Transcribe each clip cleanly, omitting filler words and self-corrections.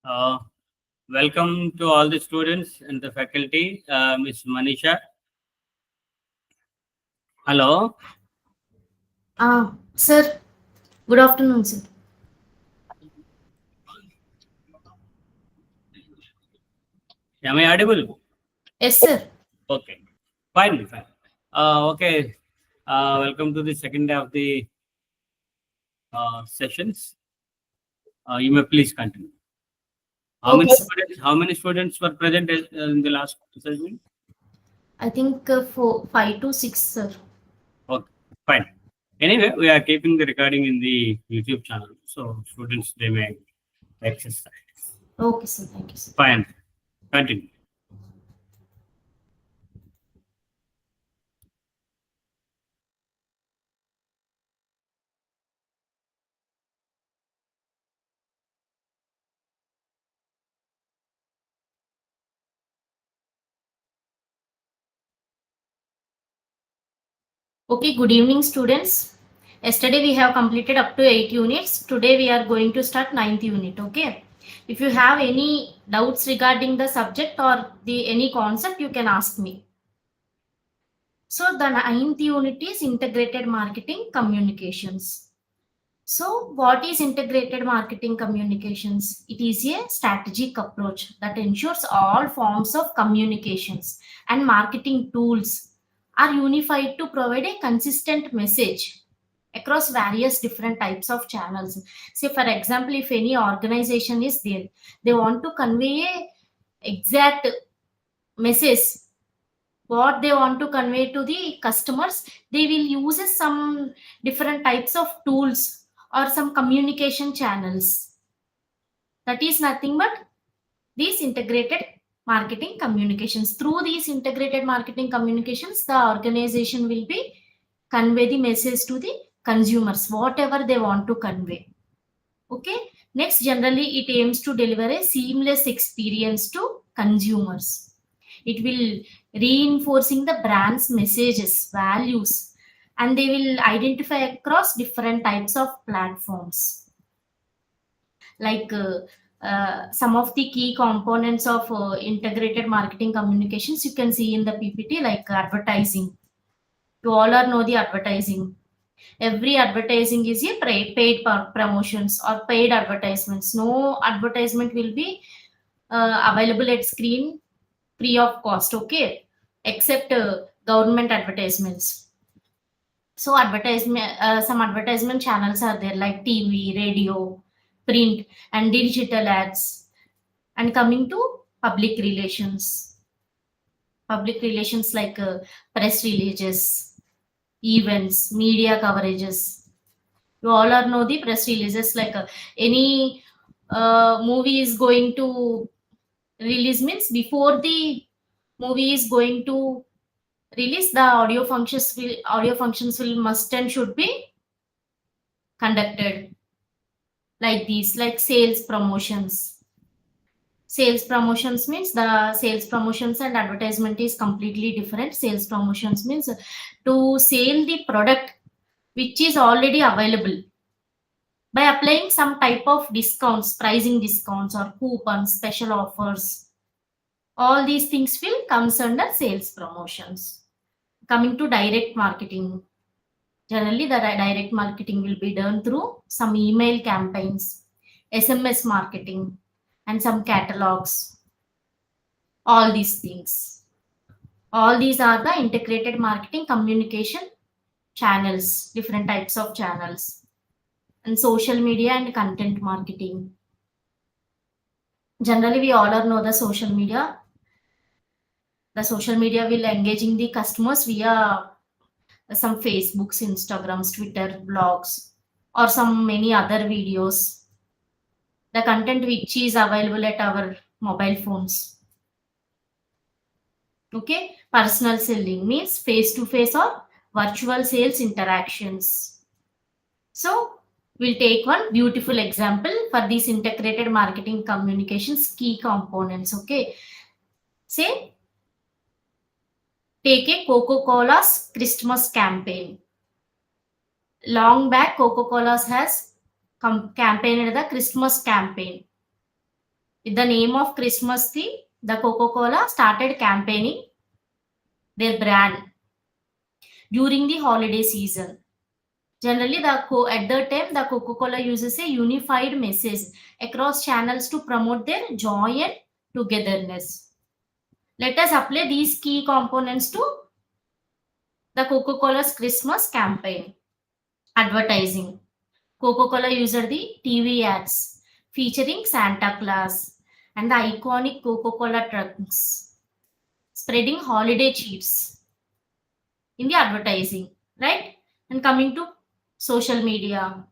Uh, Welcome to all the students and the faculty. Ms. Manisha. Hello. Sir, good afternoon, sir. Am I audible? Yes, sir. Okay. Fine. Okay. Welcome to the second day of the sessions. You may please continue. How many Okay, sir. students? How many students were present in the last session? I think for 5 to 6, sir. Okay. Fine. Anyway, we are keeping the recording in the YouTube channel, so students they may access that. Okay, sir. Thank you, sir. Fine. Continue. Okay, good evening, students. Yesterday we have completed up to 8 units. Today we are going to start ninth unit. Okay. If you have any doubts regarding the subject or the any concept, you can ask me. So the ninth unit is integrated marketing communications. So, what is integrated marketing communications? It is a strategic approach that ensures all forms of communications and marketing tools are unified to provide a consistent message across various different types of channels. Say, for example, if any organization is there, they want to convey a exact message what they want to convey to the customers, they will use some different types of tools or some communication channels. That is nothing but these integrated marketing communications. Through these integrated marketing communications, the organization will be convey the message to the consumers whatever they want to convey. Okay, next, generally it aims to deliver a seamless experience to consumers. It will reinforcing the brand's messages, values, and they will identify across different types of platforms. Like some of the key components of integrated marketing communications you can see in the PPT, like advertising. You all are know the advertising. Every advertising is a paid promotions or paid advertisements. No advertisement will be available at screen free of cost. Okay, except government advertisements. So advertisement, some advertisement channels are there like TV, radio, print, and digital ads. And coming to public relations, like press releases, events, media coverages. You all are know the press releases, like any movie is going to release, means before the movie is going to release, the audio functions will must and should be conducted. Like these, like sales promotions means the sales promotions and advertisement is completely different. Sales promotions means to sell the product which is already available by applying some type of discounts, pricing discounts or coupons, special offers. All these things will comes under sales promotions. Coming to direct marketing, generally the direct marketing will be done through some email campaigns, SMS marketing, and some catalogs. All these things. All these are the integrated marketing communication channels, different types of channels, and social media and content marketing. Generally, we all are know the social media. The social media will engaging the customers via some Facebooks, Instagrams, Twitter, blogs, or some many other videos. The content which is available at our mobile phones. Okay, personal selling means face to face or virtual sales interactions. So we'll take one beautiful example for these integrated marketing communications key components. Okay, say take a Coca-Cola's Christmas campaign. Long back, Coca-Cola has campaigned the Christmas campaign. With the name of Christmas theme, the Coca-Cola started campaigning their brand during the holiday season. Generally, at that time, the Coca-Cola uses a unified message across channels to promote their joy and togetherness. Let us apply these key components to the Coca-Cola's Christmas campaign. Advertising. Coca-Cola used the TV ads featuring Santa Claus and the iconic Coca-Cola trucks, spreading holiday cheers in the advertising, right? And coming to social media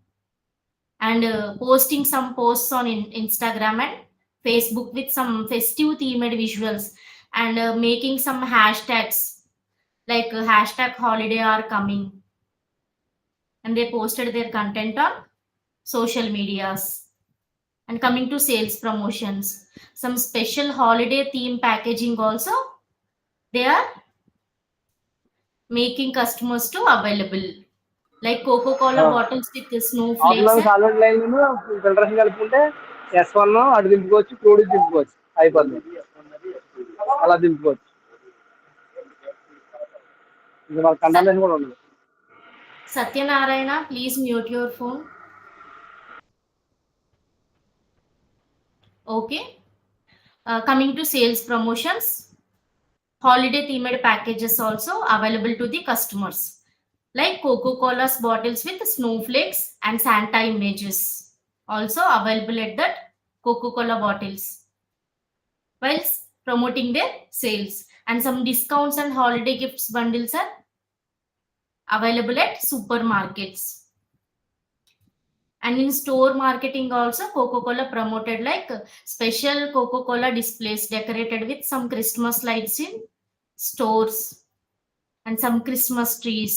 and posting some posts on Instagram and Facebook with some festive themed visuals and making some hashtags like hashtag holiday are coming, and they posted their content on social medias. And coming to sales promotions, some special holiday theme packaging also they are making customers to available, like Coca-Cola bottles with the snowflakes offline and solid line filtration కలుపుకుంటే S1 అటు దింపుకోవచ్చు, crude దింపుకోవచ్చు, అయిపోతుంది. అలా దింపుకోవచ్చు. ఇంకా వాళ్ళ content కూడా ఉండదు. Satyanarayana, please mute your phone. Okay. Coming to sales promotions, holiday themed packages also available to the customers, like Coca-Cola's bottles with snowflakes and Santa images, also available at that Coca-Cola bottles, while promoting their sales. And some discounts and holiday gifts bundles are available at supermarkets. And in store marketing also, Coca-Cola promoted like special Coca-Cola displays decorated with some Christmas lights in stores and some Christmas trees.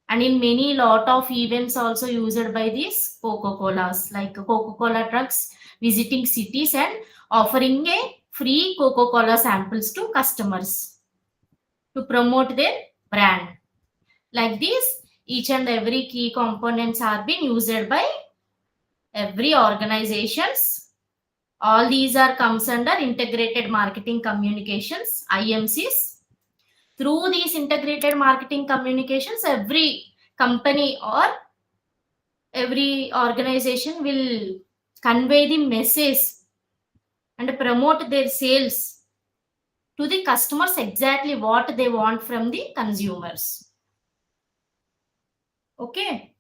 And in many lot of events also used by these Coca-Colas, like Coca-Cola trucks visiting cities and offering a free Coca-Cola samples to customers to promote their brand. Like this, each and every key components are being used by every organizations. All these are comes under integrated marketing communications, IMCs. Through these integrated marketing communications, every company or every organization will convey the message and promote their sales to the customers exactly what they want from the consumers. Okay.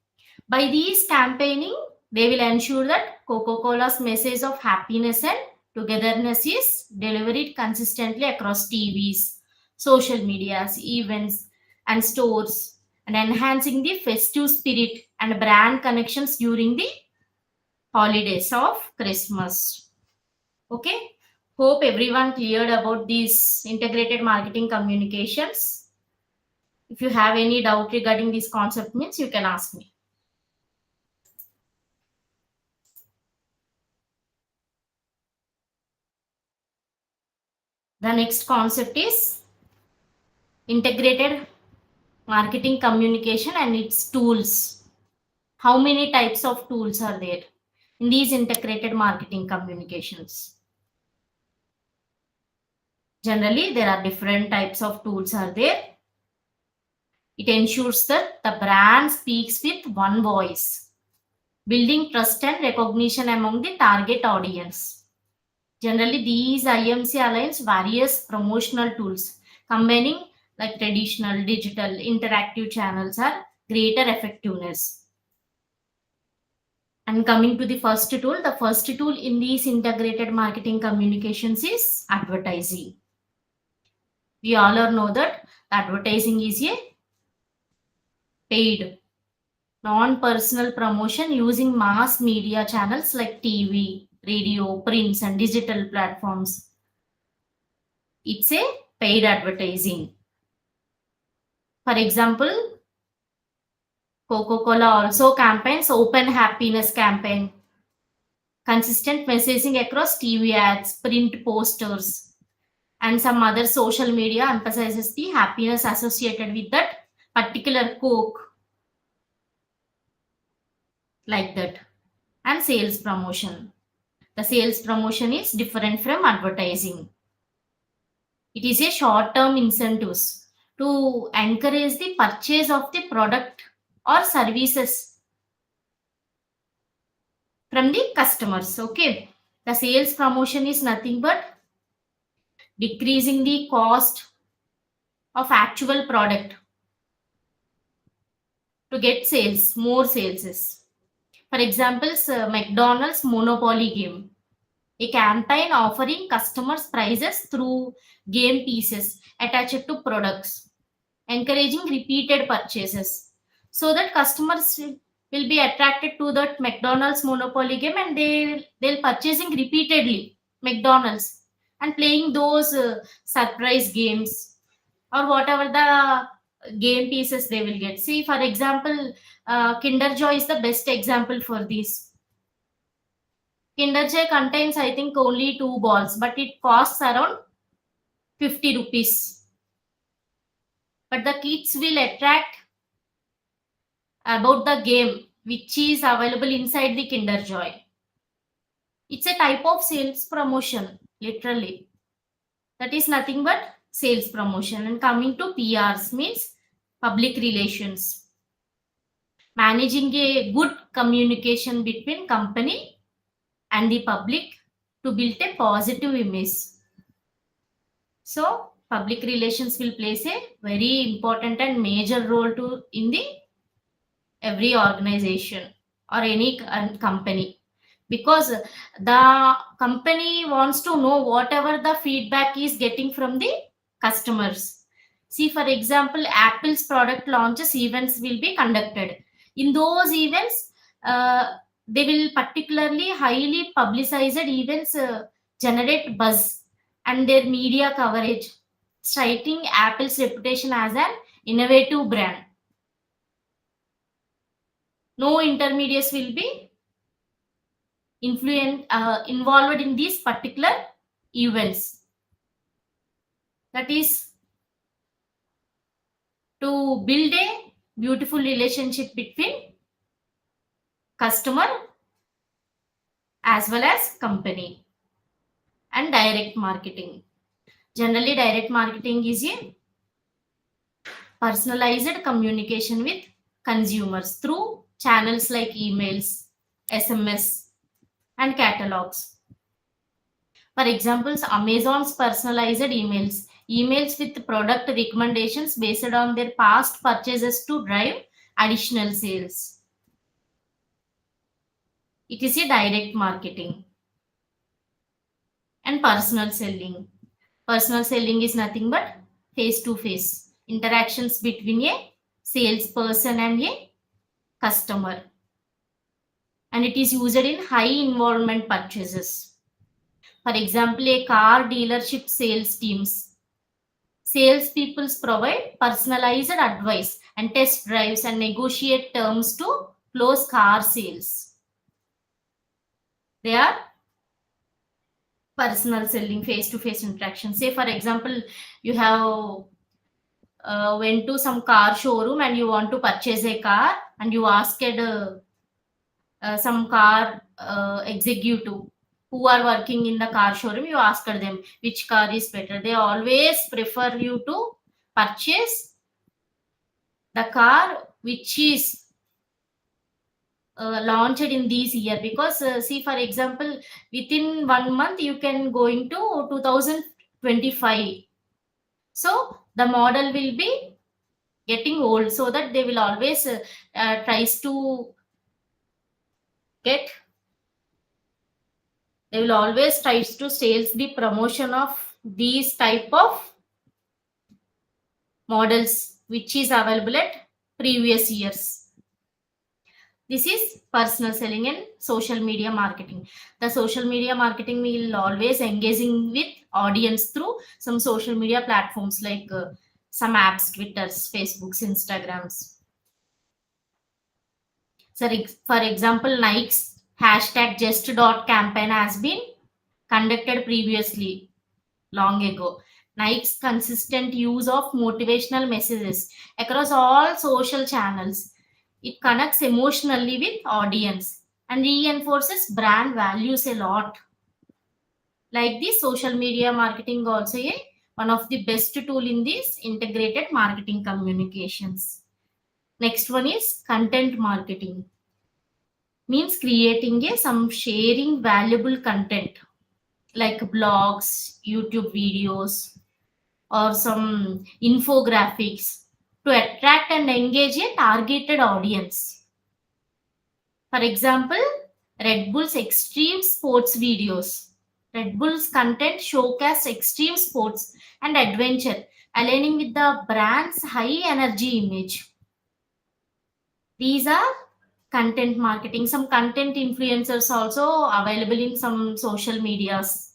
By these campaigning, they will ensure that Coca-Cola's message of happiness and togetherness is delivered consistently across TVs, social medias, events, and stores, and enhancing the festive spirit and brand connections during the holidays of Christmas. Okay. Hope everyone cleared about these integrated marketing communications. If you have any doubt regarding this concept means, you can ask me. The next concept is integrated marketing communication and its tools. How many types of tools are there in these integrated marketing communications? Generally, there are different types of tools are there. It ensures that the brand speaks with one voice, building trust and recognition among the target audience. Generally, these IMC aligns various promotional tools, combining like traditional, digital, interactive channels are greater effectiveness. And coming to the first tool in these integrated marketing communications is advertising. We all know that advertising is a paid, non-personal promotion using mass media channels like TV, radio, prints, and digital platforms. It's a paid advertising. For example, Coca-Cola also campaigns Open Happiness campaign, consistent messaging across TV ads, print posters, and some other social media emphasizes the happiness associated with that particular Coke, like that. And sales promotion. The sales promotion is different from advertising. It is a short-term incentives to encourage the purchase of the product or services from the customers. Okay. The sales promotion is nothing but decreasing the cost of actual product to get sales, more sales. For example, McDonald's Monopoly game, a campaign offering customers prizes through game pieces attached to products, encouraging repeated purchases, so that customers will be attracted to that McDonald's Monopoly game, and they'll purchasing repeatedly McDonald's and playing those surprise games or whatever the game pieces they will get. See, for example, Kinder Joy is the best example for this. Kinder Joy contains, I think, only 2 balls, but it costs around 50 rupees. But the kids will attract about the game which is available inside the Kinder Joy. It's a type of sales promotion, literally. That is nothing but sales promotion. And coming to PRs means public relations. Managing a good communication between company and the public to build a positive image. So public relations will play a very important and major role to in the every organization or any company, because the company wants to know whatever the feedback is getting from the customers. See, for example, Apple's product launches events will be conducted. In those events, they will particularly highly publicized events generate buzz and their media coverage, citing Apple's reputation as an innovative brand. No intermediates will be involved in these particular events. That is to build a beautiful relationship between customer as well as company. And direct marketing. Generally, direct marketing is a personalized communication with consumers through channels like emails, SMS, and catalogs. For example, Amazon's personalized emails with product recommendations based on their past purchases to drive additional sales. It is a direct marketing. And personal selling. Personal selling is nothing but face-to-face interactions between a salesperson and a customer. And it is used in high involvement purchases. For example, a car dealership sales teams. Salespeople provide personalized advice and test drives and negotiate terms to close car sales. They are personal selling, face-to-face interaction. Say, for example, you have went to some car showroom and you want to purchase a car, and you asked some car executive who are working in the car showroom. You asked them which car is better. They always prefer you to purchase the car which is launched in this year, because see, for example, within 1 month you can go into 2025, so the model will be getting old, so that they will always tries to sales the promotion of these type of models which is available at previous years. This is personal selling and social media marketing. The social media marketing will always engaging with audience through some social media platforms like some apps, Twitters, Facebooks, Instagrams. So, for example, Nike's #just campaign has been conducted previously, long ago. Nike's consistent use of motivational messages across all social channels. It connects emotionally with audience and reinforces brand values a lot. Like this, social media marketing also one of the best tool in this integrated marketing communications. Next one is content marketing. Means creating some sharing valuable content like blogs, YouTube videos, or some infographics to attract and engage a targeted audience. For example, Red Bull's extreme sports videos. Red Bull's content showcase extreme sports and adventure, aligning with the brand's high energy image. These are content marketing. Some content influencers also available in some social medias.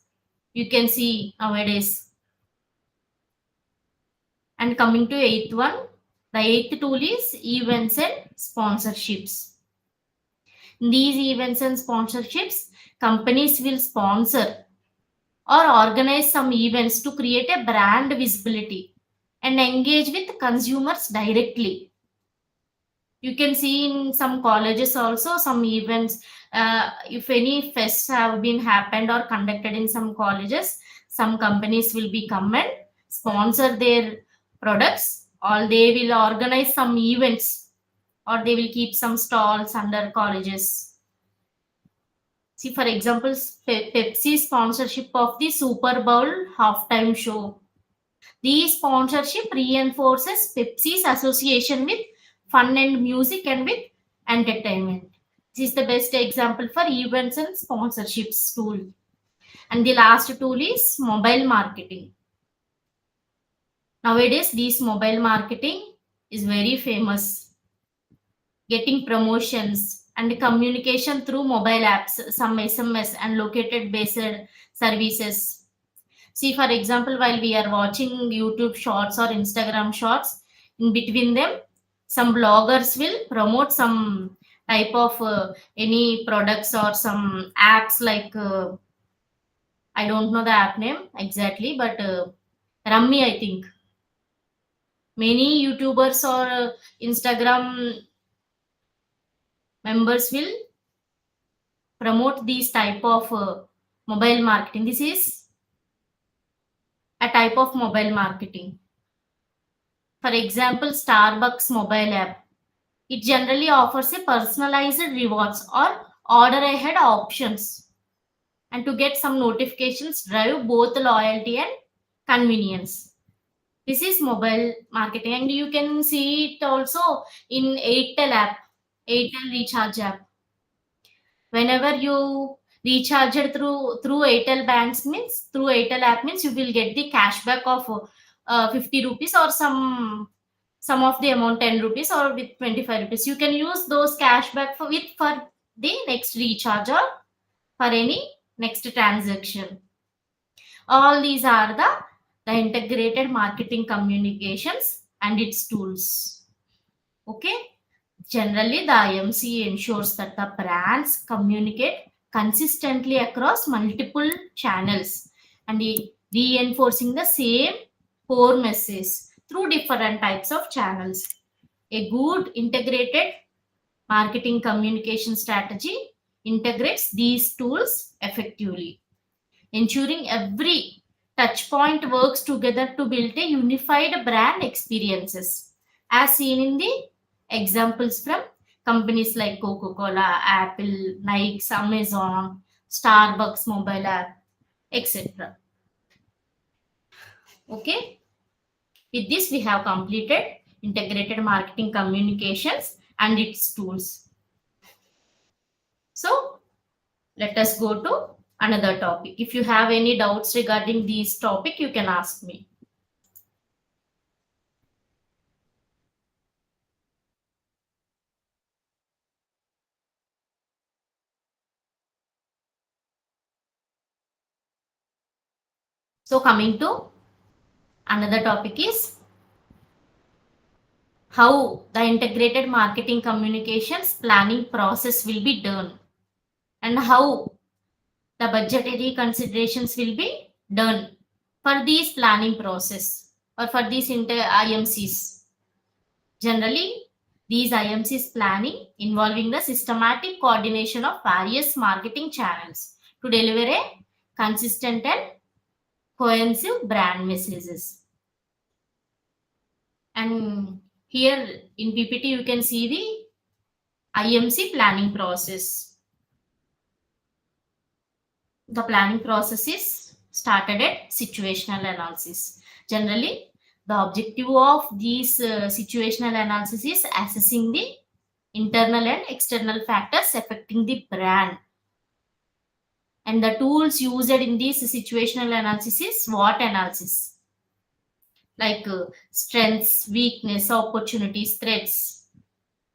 You can see nowadays. And coming to eighth one, the eighth tool is events and sponsorships. In these events and sponsorships, companies will sponsor or organize some events to create a brand visibility and engage with consumers directly. You can see in some colleges also some events. If any fests have been happened or conducted in some colleges, some companies will be come and sponsor their products, or they will organize some events, or they will keep some stalls under colleges. See, for example, Pepsi sponsorship of the Super Bowl halftime show. The sponsorship reinforces Pepsi's association with fun and music and with entertainment. This is the best example for events and sponsorships tool. And the last tool is mobile marketing. Nowadays, this mobile marketing is very famous. Getting promotions and communication through mobile apps, some SMS and located based services. See, for example, while we are watching YouTube shorts or Instagram shorts, in between them, some bloggers will promote some type of any products or some apps like I don't know the app name exactly, but Rummy, I think. Many YouTubers or Instagram members will promote these type of mobile marketing. This is a type of mobile marketing. For example, Starbucks mobile app. It generally offers a personalized rewards or order ahead options. And to get some notifications, drive both loyalty and convenience. This is mobile marketing, and you can see it also in Airtel app, Airtel recharge app. Whenever you recharge it through Airtel banks means through Airtel app means you will get the cashback of 50 rupees or some of the amount 10 rupees or with 25 rupees. You can use those cashback for the next recharge or for any next transaction. All these are the integrated marketing communications and its tools. Okay. Generally, the IMC ensures that the brands communicate consistently across multiple channels and reinforcing the same core message through different types of channels. A good integrated marketing communication strategy integrates these tools effectively, ensuring every touch point works together to build a unified brand experiences, as seen in the examples from companies like Coca-Cola, Apple, Nike, Amazon, Starbucks mobile app, etc. Okay. With this, we have completed integrated marketing communications and its tools. So, let us go to another topic. If you have any doubts regarding this topic, you can ask me. So, coming to another topic is how the integrated marketing communications planning process will be done and how the budgetary considerations will be done for these planning process or for these IMCs. Generally, these IMCs planning involving the systematic coordination of various marketing channels to deliver a consistent and cohesive brand messages. And here in PPT, you can see the IMC planning process. The planning process is started at situational analysis. Generally, the objective of these situational analysis is assessing the internal and external factors affecting the brand. And the tools used in this situational analysis is SWOT analysis, like strengths, weakness, opportunities, threats,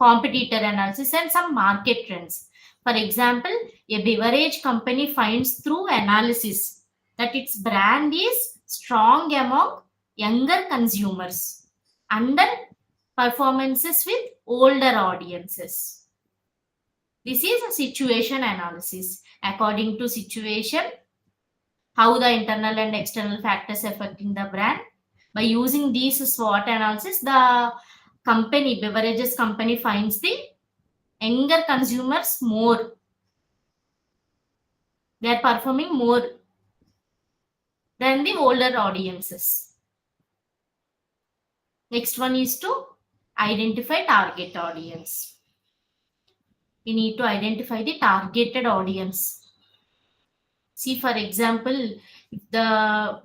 competitor analysis, and some market trends. For example, a beverage company finds through analysis that its brand is strong among younger consumers, under performances with older audiences. This is a situation analysis. According to situation, how the internal and external factors affecting the brand. By using these SWOT analysis, the beverages company finds the younger consumers more. They are performing more than the older audiences. Next one is to identify target audience. We need to identify the targeted audience. See, for example, if the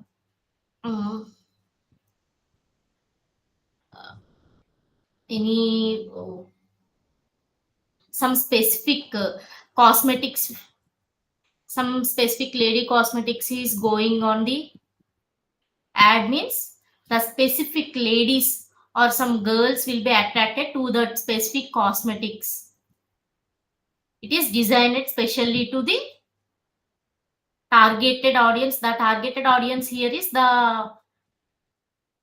any some specific cosmetics, some specific lady cosmetics is going on the ad, means the specific ladies or some girls will be attracted to that specific cosmetics. It is designed specially to the targeted audience. The targeted audience here is the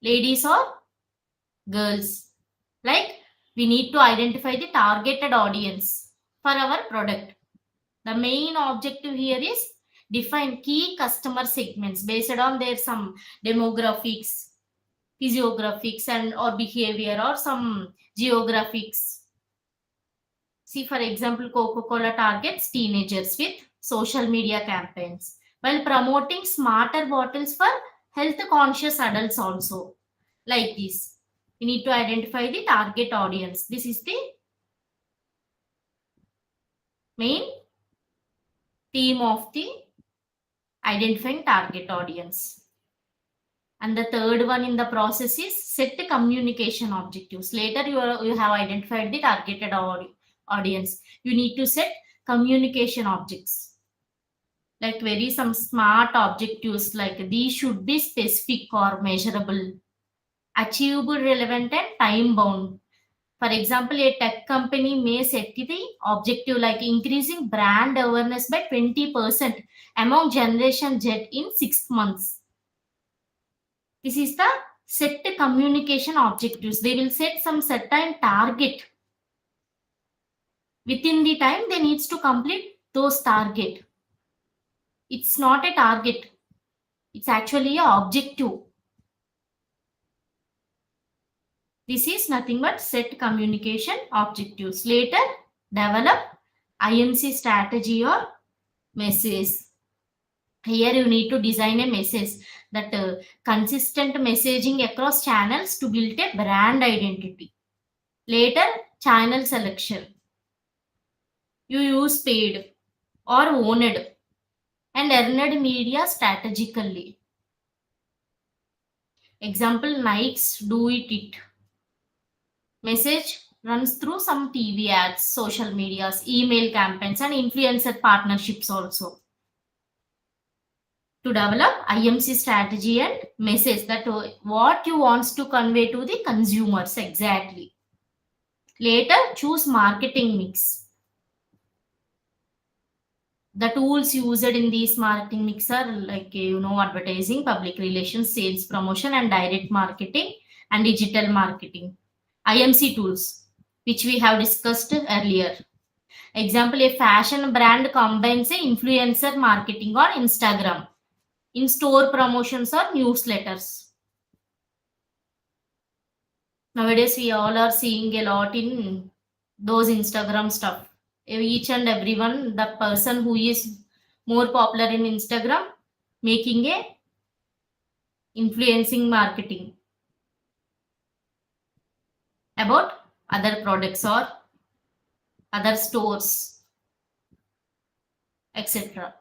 ladies or girls. Like, we need to identify the targeted audience for our product. The main objective here is define key customer segments based on their some demographics, physiographics, and or behavior, or some geographics. See, for example, Coca-Cola targets teenagers with social media campaigns while promoting smarter bottles for health conscious adults also. Like this, we need to identify the target audience. This is the main theme of the identifying target audience. And the third one in the process is set the communication objectives. Later you have identified the targeted audience. You need to set communication objects, like very some smart objectives, like these should be specific or measurable, achievable, relevant, and time bound. For example, a tech company may set the objective like increasing brand awareness by 20% among Generation Z in 6 months. This is the set communication objectives. They will set some certain target. Within the time, they needs to complete those target. It's not a target. It's actually an objective. This is nothing but set communication objectives. Later, develop IMC strategy or message. Here you need to design a message that consistent messaging across channels to build a brand identity. Later, channel selection. You use paid or owned and earned media strategically. Example, Nike's Do It. Message runs through some TV ads, social medias, email campaigns, and influencer partnerships also. To develop IMC strategy and message, that what you want to convey to the consumers exactly. Later, choose marketing mix. The tools used in these marketing mix are like, advertising, public relations, sales promotion, and direct marketing, and digital marketing. IMC tools, which we have discussed earlier. Example, a fashion brand combines a influencer marketing on Instagram, in-store promotions or newsletters. Nowadays, we all are seeing a lot in those Instagram stuff. Each and everyone, the person who is more popular in Instagram, making a influencing marketing about other products or other stores, etc.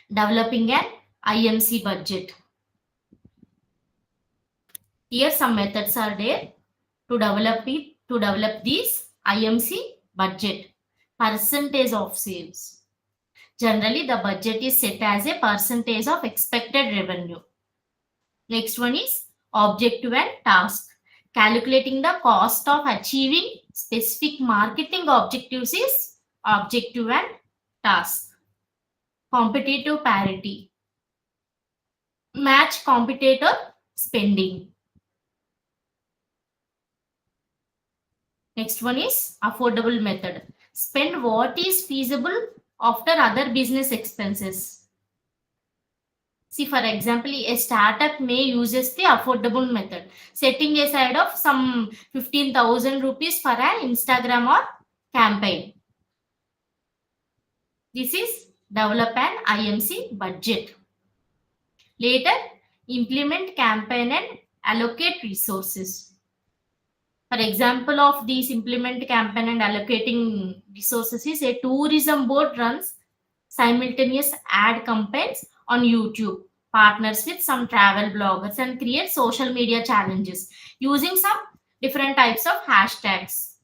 Developing an IMC budget. Here some methods are there to develop these IMC budget. Percentage of sales. Generally, the budget is set as a percentage of expected revenue. Next one is objective and task. Calculating the cost of achieving specific marketing objectives is objective and task. Competitive parity. Match competitor spending. Next one is affordable method. Spend what is feasible after other business expenses. See, for example, a startup may uses the affordable method, setting aside of some 15,000 rupees for an Instagram or campaign. This is develop an IMC budget. Later, implement campaign and allocate resources. For example of these implement campaign and allocating resources is a tourism board runs simultaneous ad campaigns on YouTube, partners with some travel bloggers and create social media challenges using some different types of hashtags.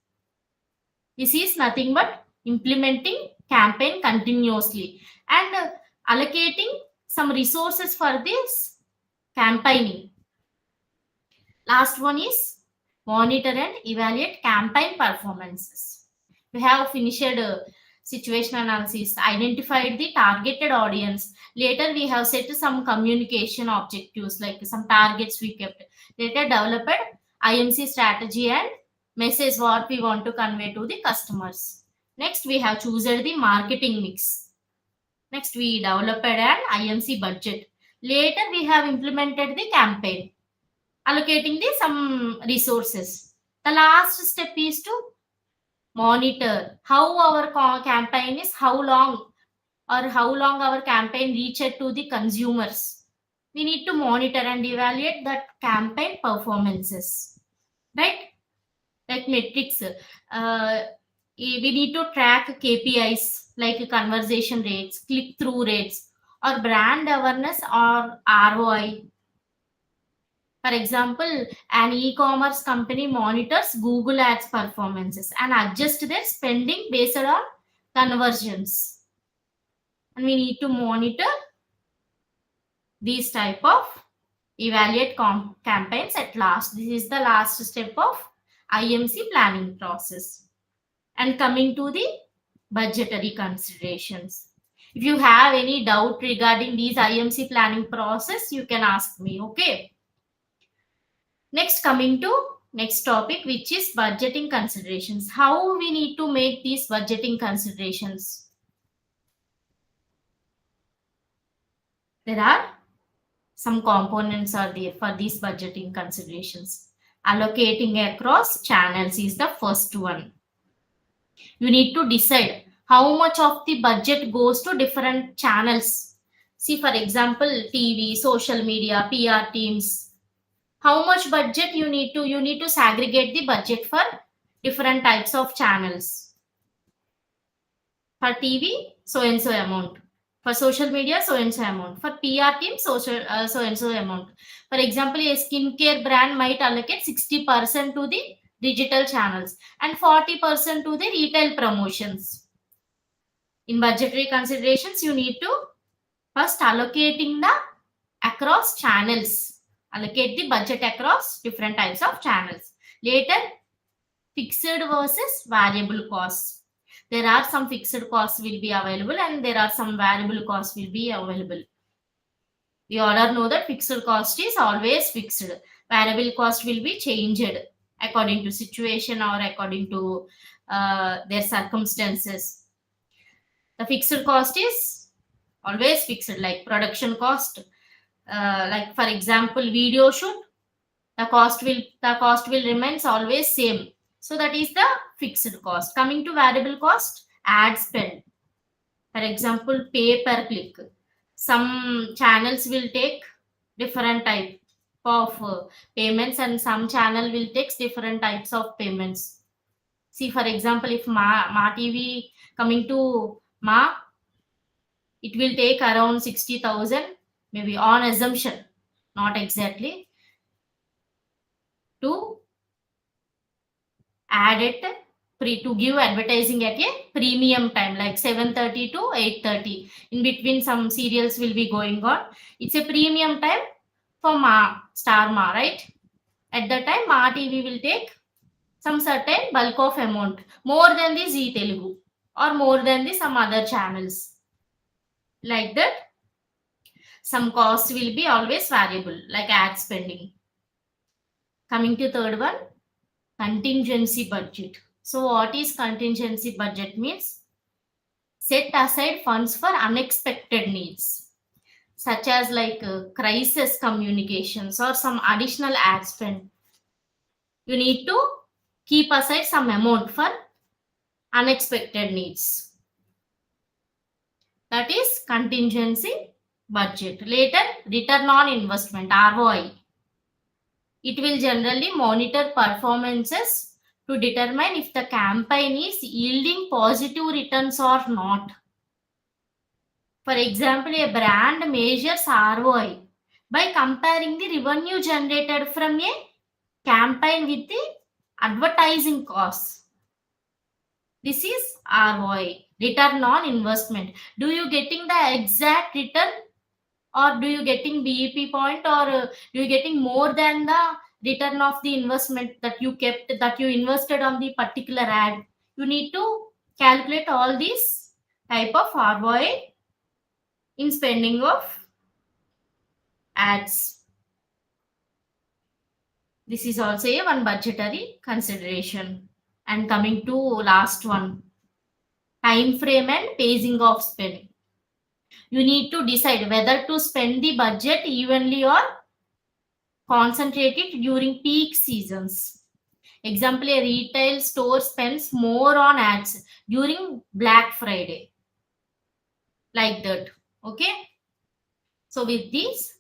This is nothing but implementing campaign continuously and allocating some resources for this campaigning. Last one is monitor and evaluate campaign performances. We have finished situation analysis, identified the targeted audience. Later, we have set some communication objectives like some targets we kept. Later, developed IMC strategy and message what we want to convey to the customers. Next, we have chosen the marketing mix. Next, we developed an IMC budget. Later, we have implemented the campaign, allocating the some resources. The last step is to monitor how our campaign is, how long our campaign reached to the consumers. We need to monitor and evaluate that campaign performances, right? Like metrics. We need to track KPIs like conversation rates, click-through rates, or brand awareness or ROI. For example, an e-commerce company monitors Google Ads performances and adjusts their spending based on conversions. And we need to monitor these type of evaluate campaigns at last. This is the last step of IMC planning process. And coming to the budgetary considerations. If you have any doubt regarding these IMC planning process, you can ask me, okay? Next, coming to next topic, which is budgeting considerations. How we need to make these budgeting considerations? There are some components are there for these budgeting considerations. Allocating across channels is the first one. You need to decide how much of the budget goes to different channels. See, for example, TV, social media, PR teams. How much budget you need to segregate the budget for different types of channels. For TV, so and so amount. For social media, so and so amount. For PR team, so and so amount. For example, a skincare brand might allocate 60% to the digital channels and 40% to the retail promotions. In budgetary considerations, you need to first allocating the across channels. Allocate the budget across different types of channels. Later, fixed versus variable costs. There are some fixed costs will be available and there are some variable costs will be available. We all know that fixed cost is always fixed. Variable cost will be changed according to situation or according to their circumstances. The fixed cost is always fixed, like production cost. Like for example, video shoot, the cost will remains always same. So that is the fixed cost. Coming to variable cost, ad spend. For example, pay per click. Some channels will take different type of payments, and some channel will take different types of payments. See, for example, if Ma TV coming to Ma, it will take around 60,000, maybe on assumption, not exactly, to add it to give advertising at a premium time like 7:30 to 8:30. In between, some serials will be going on. It's a premium time for Star Ma, right? At that time, Ma TV will take some certain bulk of amount, more than the Z Telugu or more than the some other channels. Like that, some costs will be always variable, like ad spending. Coming to third one, contingency budget. So what is contingency budget means? Set aside funds for unexpected needs, such as like crisis communications or some additional ad spend. You need to keep aside some amount for unexpected needs. That is contingency budget. Later, return on investment, ROI. It will generally monitor performances to determine if the campaign is yielding positive returns or not. For example, a brand measures ROI by comparing the revenue generated from a campaign with the advertising costs. This is ROI, return on investment. Do you getting the exact return, or do you getting BEP point, or do you getting more than the return of the investment that you invested on the particular ad? You need to calculate all these type of ROI in spending of ads. This is also a one budgetary consideration. And coming to last one, time frame and pacing of spend. You need to decide whether to spend the budget evenly or concentrate it during peak seasons. Example, a retail store spends more on ads during Black Friday. Like that. Okay. So with this,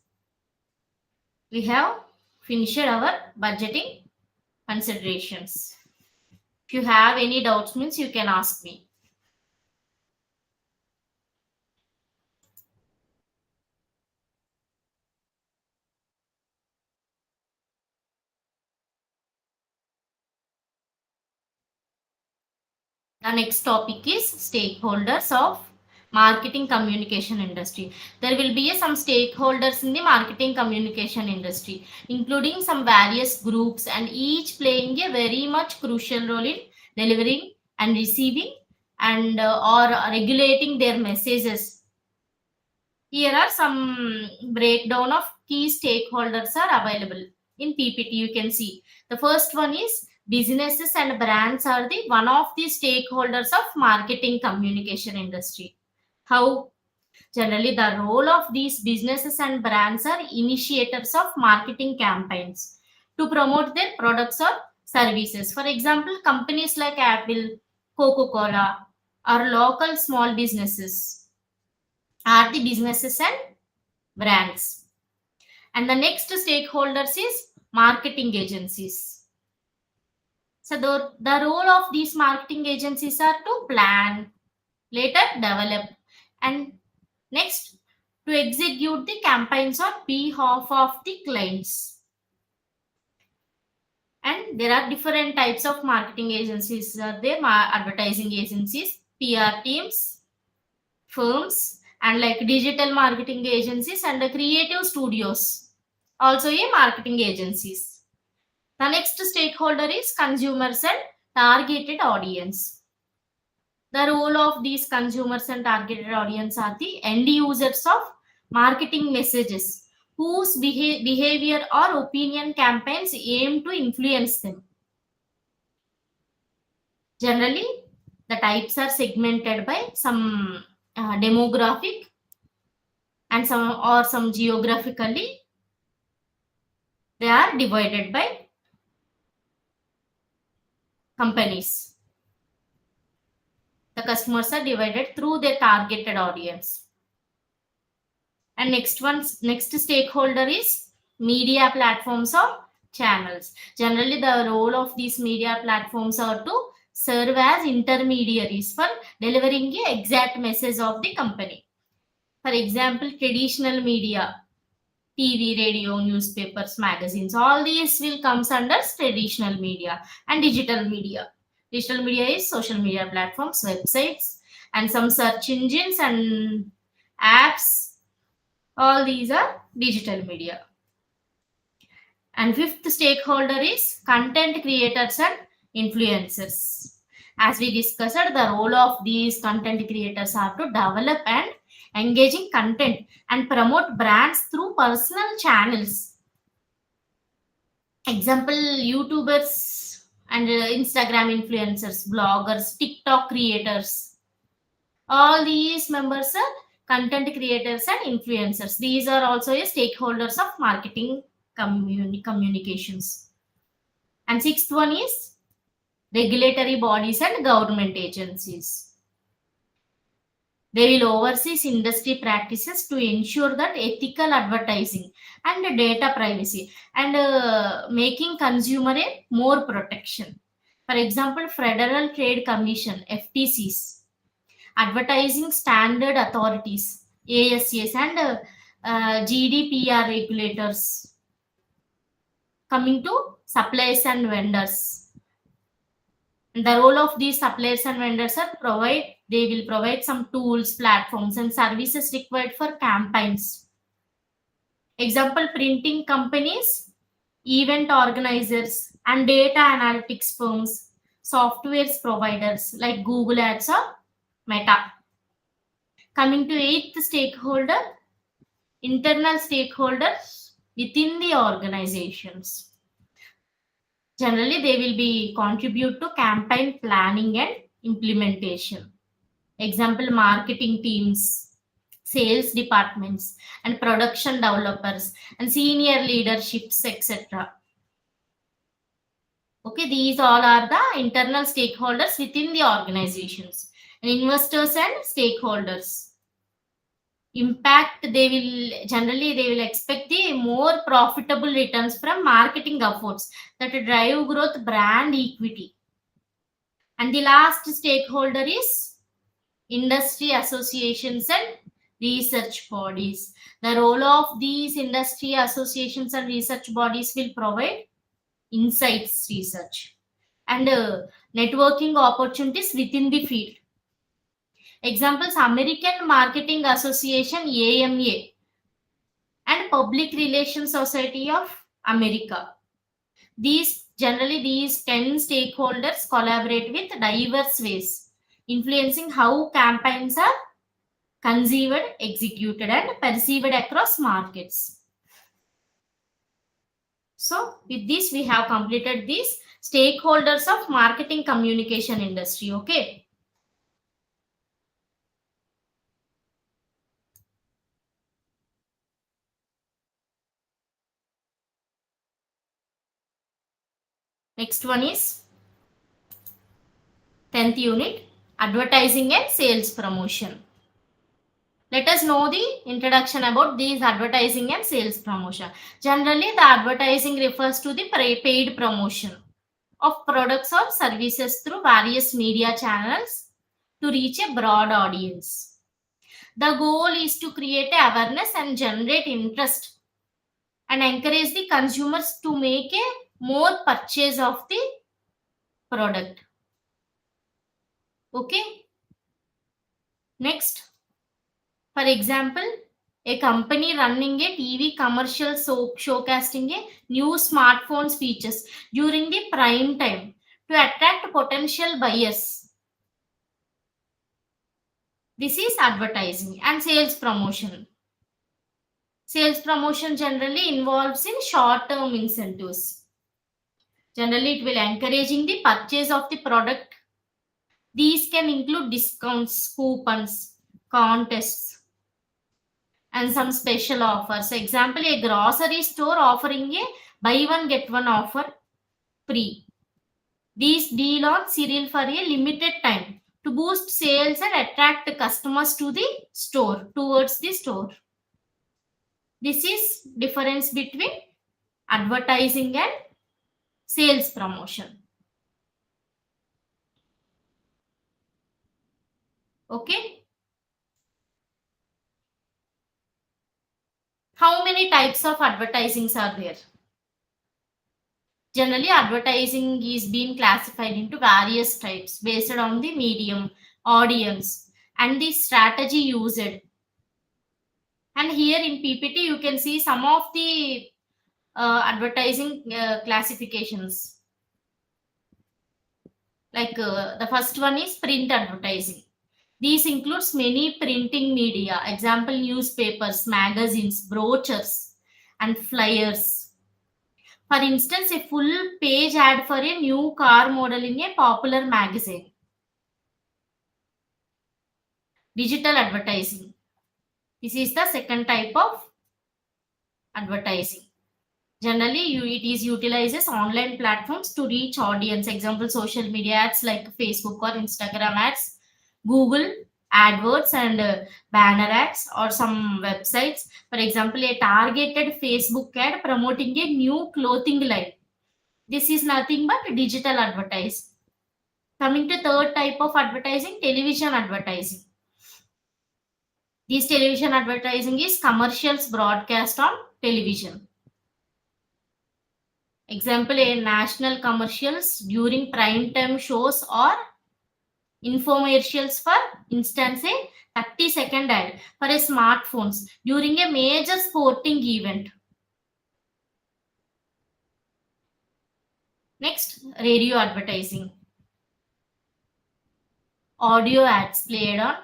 we have finished our budgeting considerations. If you have any doubts, means you can ask me. The next topic is stakeholders of marketing communication industry. There will be some stakeholders in the marketing communication industry, including some various groups, and each playing a very much crucial role in delivering and receiving and or regulating their messages. Here are some breakdown of key stakeholders are available in PPT. You can see the first one is businesses and brands are the one of the stakeholders of marketing communication industry. How? Generally, the role of these businesses and brands are initiators of marketing campaigns to promote their products or services. For example, companies like Apple, Coca-Cola, or local small businesses are the businesses and brands. And the next stakeholders is marketing agencies. So the role of these marketing agencies are to plan, later develop, and next to execute the campaigns on behalf of the clients. And there are different types of marketing agencies. There advertising agencies, PR teams, firms, and like digital marketing agencies and the creative studios. Also a marketing agencies. The next stakeholder is consumers and targeted audience. The role of these consumers and targeted audience are the end users of marketing messages whose behavior or opinion campaigns aim to influence them. Generally, the types are segmented by some demographic and some geographically. They are divided by companies. The customers are divided through their targeted audience. And next stakeholder is media platforms or channels. Generally, the role of these media platforms are to serve as intermediaries for delivering the exact message of the company. For example, traditional media, TV, radio, newspapers, magazines, all these will comes under traditional media. And digital media. Digital media is social media platforms, websites, and some search engines and apps. All these are digital media. And fifth stakeholder is content creators and influencers. As we discussed, the role of these content creators are to develop and engaging content and promote brands through personal channels. Example, YouTubers and Instagram influencers, bloggers, TikTok creators. All these members are content creators and influencers. These are also stakeholders of marketing communications. And sixth one is regulatory bodies and government agencies. They will oversee industry practices to ensure that ethical advertising and data privacy and making consumer a more protection. For example, Federal Trade Commission (FTCs), advertising standard authorities (ASAs), and GDPR regulators. Coming to suppliers and vendors, the role of these suppliers and vendors are they will provide some tools, platforms, and services required for campaigns. Example, printing companies, event organizers, and data analytics firms, software providers like Google Ads or Meta. Coming to eighth stakeholder, internal stakeholders within the organizations. Generally, they will be contribute to campaign planning and implementation. Example, marketing teams, sales departments, and production developers, and senior leaderships, etc. Okay, these all are the internal stakeholders within the organizations. And investors and stakeholders. Impact, they will expect the more profitable returns from marketing efforts that drive growth, brand equity. And the last stakeholder is industry associations and research bodies. The role of these industry associations and research bodies will provide insights research and networking opportunities within the field. Examples, American Marketing Association (AMA) and Public Relations Society of America. These 10 stakeholders collaborate with diverse ways, influencing how campaigns are conceived, executed, and perceived across markets. So, with this, we have completed these stakeholders of marketing communication industry. Okay. Next one is 10th unit, advertising and sales promotion. Let us know the introduction about these advertising and sales promotion. Generally, the advertising refers to the paid promotion of products or services through various media channels to reach a broad audience. The goal is to create awareness and generate interest and encourage the consumers to make a more purchase of the product. Okay. Next, for example, a company running a TV commercial showcasing a new smartphones features during the prime time to attract potential buyers. This is advertising. And sales promotion. Sales promotion generally involves in short-term incentives. Generally, it will encouraging the purchase of the product. These can include discounts, coupons, contests, and some special offers. Example, a grocery store offering a buy one get one offer free. These deal on cereal for a limited time to boost sales and attract the customers to the store, towards the store. This is difference between advertising and sales promotion. Okay. How many types of advertisings are there? Generally, advertising is being classified into various types based on the medium, audience, and the strategy used. And here in PPT, you can see some of the advertising classifications. Like the first one is print advertising. These includes many printing media, example newspapers, magazines, brochures, and flyers. For instance, a full page ad for a new car model in a popular magazine. Digital advertising. This is the second type of advertising. Generally, it is utilizes online platforms to reach audience. Example, social media ads like Facebook or Instagram ads, Google AdWords, and banner ads, or some websites. For example, a targeted Facebook ad promoting a new clothing line. This is nothing but digital advertising. Coming to third type of advertising, television advertising. This television advertising is commercials broadcast on television. Example, a national commercials during prime time shows or infomercials, for instance a 30-second ad for a smartphones during a major sporting event. Next, radio advertising. Audio ads played on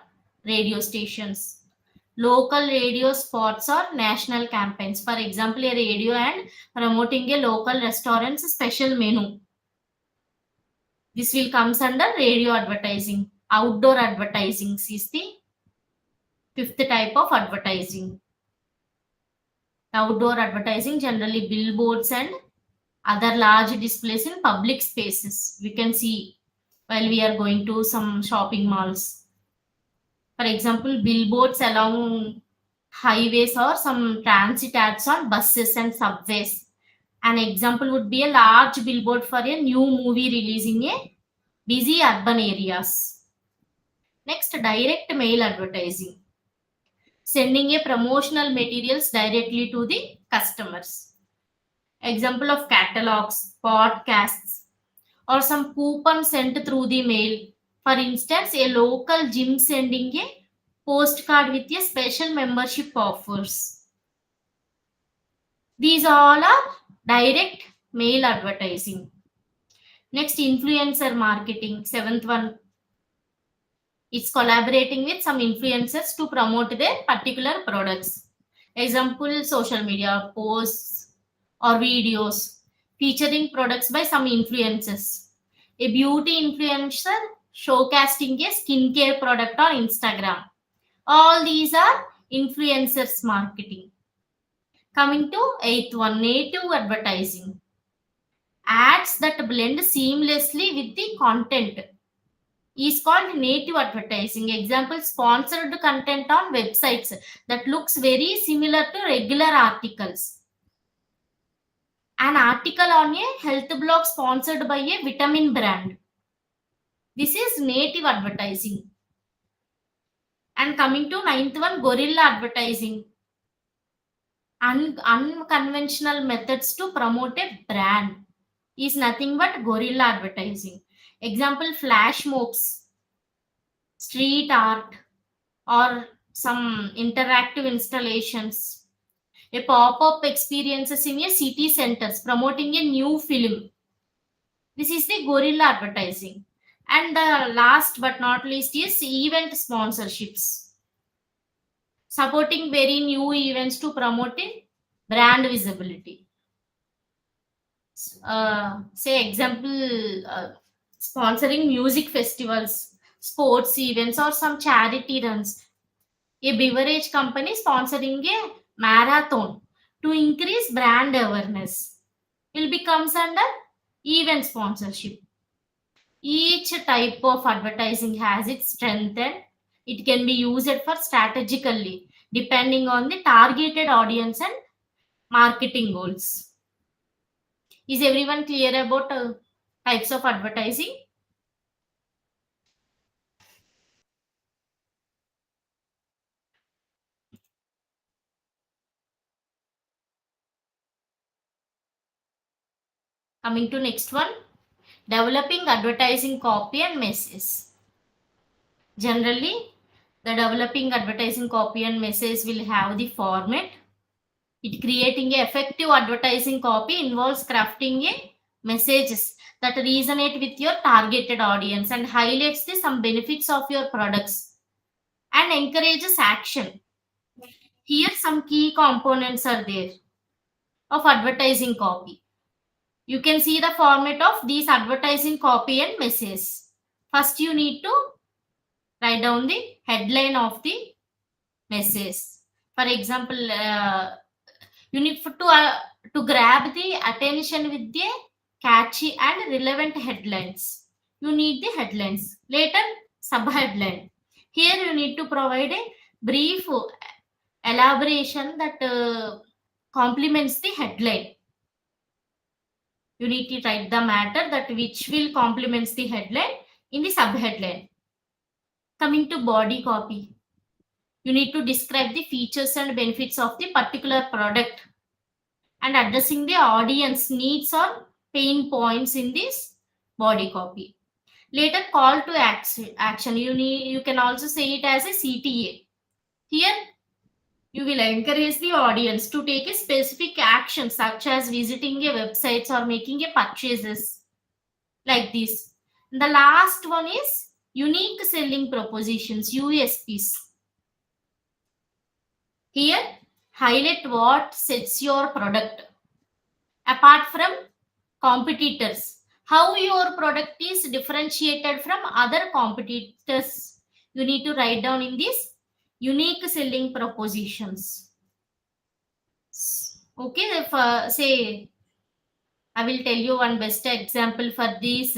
radio stations, local radio spots, or national campaigns. For example, a radio ad promoting a local restaurant's special menu. This will comes under radio advertising. Outdoor advertising is the fifth type of advertising. Outdoor advertising, generally billboards and other large displays in public spaces. We can see while we are going to some shopping malls. For example, billboards along highways or some transit ads on buses and subways. An example would be a large billboard for a new movie release in a busy urban areas. Next, direct mail advertising. Sending a promotional materials directly to the customers. Example of catalogs, podcasts, or some coupon sent through the mail. For instance, a local gym sending a postcard with a special membership offers. These all are direct mail advertising. Next, influencer marketing, seventh one. It's collaborating with some influencers to promote their particular products. Example, social media posts or videos featuring products by some influencers. A beauty influencer showcasing a skincare product on Instagram. All these are influencers marketing. Coming to eighth one, native advertising. Ads that blend seamlessly with the content is called native advertising. Example, sponsored content on websites that looks very similar to regular articles. An article on a health blog sponsored by a vitamin brand. This is native advertising. And coming to ninth one, guerrilla advertising. Unconventional methods to promote a brand is nothing but guerrilla advertising. Example, flash mobs, street art, or some interactive installations. A pop-up experiences in a city centers promoting a new film. This is the guerrilla advertising. And the last but not least is event sponsorships. Supporting very new events to promote a brand visibility. Say example, sponsoring music festivals, sports events, or some charity runs. A beverage company sponsoring a marathon to increase brand awareness will becomes under event sponsorship. Each type of advertising has its strength and it can be used for strategically depending on the targeted audience and marketing goals. Is everyone clear about types of advertising? Coming to next one, developing advertising copy and message. Generally, the developing advertising copy and message will have the format. It creating a effective advertising copy involves crafting a messages that resonate with your targeted audience and highlights the some benefits of your products and encourages action. Here some key components are there of advertising copy. You can see the format of these advertising copy and message. First you need to write down the headline of the message. For example, you need to grab the attention with the catchy and relevant headlines. You need the headlines. Later, subheadline. Here you need to provide a brief elaboration that complements the headline. You need to write the matter that which will complements the headline in the subheadline. Coming to body copy, you need to describe the features and benefits of the particular product and addressing the audience needs or pain points in this body copy. Later, call to action. You can also say it as a CTA. Here you will encourage the audience to take a specific action such as visiting a website or making a purchases like this. The last one is unique selling propositions, USPs. Here highlight what sets your product apart from competitors, how your product is differentiated from other competitors. You need to write down in this unique selling propositions. Okay, if say I will tell you one best example for this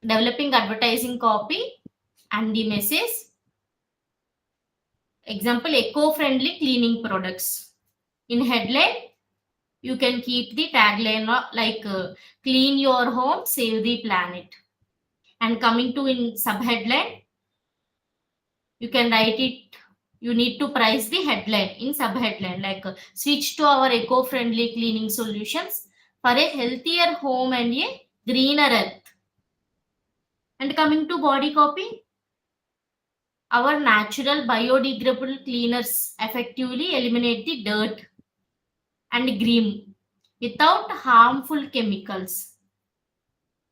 developing advertising copy and the message. Example, eco-friendly cleaning products. In headline, you can keep the tagline like clean your home, save the planet. And coming to in subheadline, you can write it. You need to price the headline in subheadline like switch to our eco-friendly cleaning solutions for a healthier home and a greener earth. And coming to body copy, our natural biodegradable cleaners effectively eliminate the dirt and grime without harmful chemicals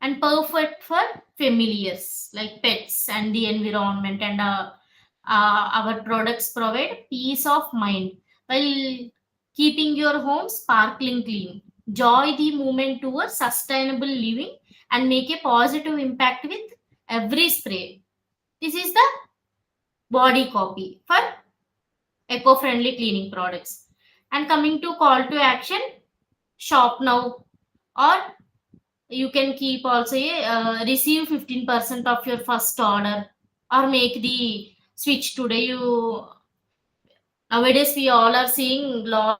and perfect for familiars like pets and the environment. And our products provide peace of mind while keeping your home sparkling clean. Joy the movement towards sustainable living and make a positive impact with every spray. This is the body copy for eco-friendly cleaning products. And coming to call to action, shop now, or you can keep also a receive 15% of your first order or make the switch today. You nowadays we all are seeing lot.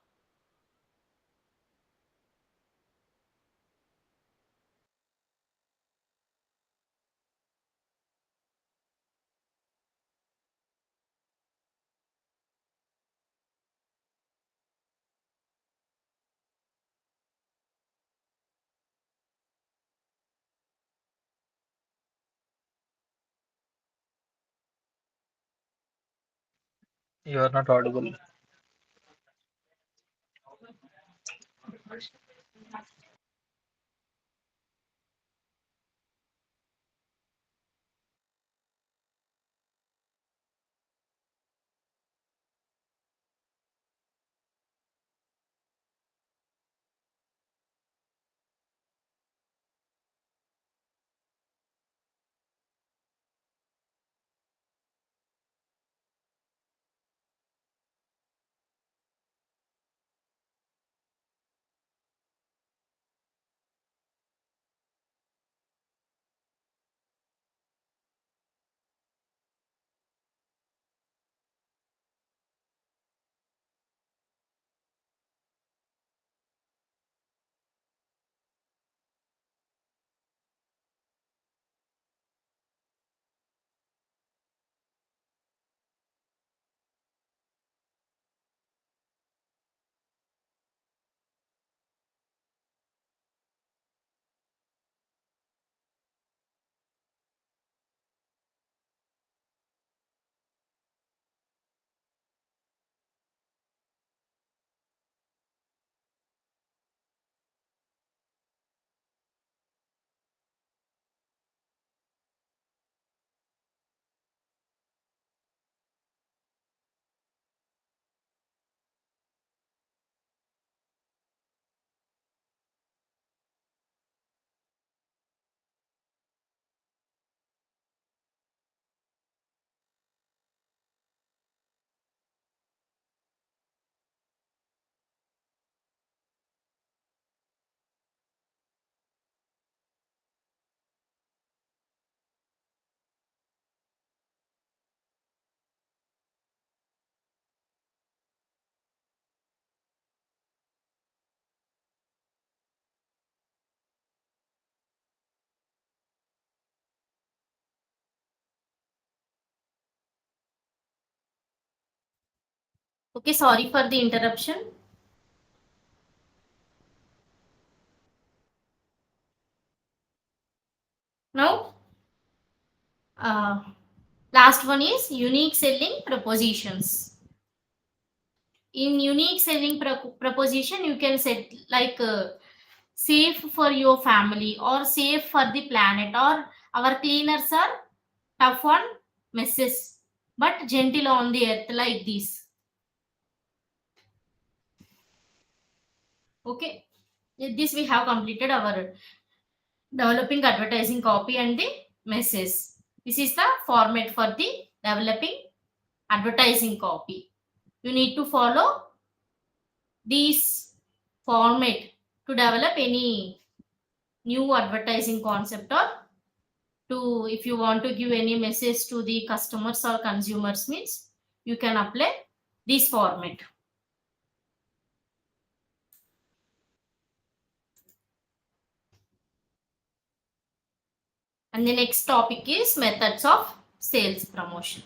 You are not audible. Okay, sorry for the interruption. Now, last one is unique selling propositions. In unique selling proposition, you can set like safe for your family or safe for the planet, or our cleaners are tough on messes but gentle on the earth, like this. Okay, with this we have completed our developing advertising copy and the message. This is the format for the developing advertising copy. You need to follow these format to develop any new advertising concept, or to, if you want to give any message to the customers or consumers, means you can apply this format. And the next topic is methods of sales promotions.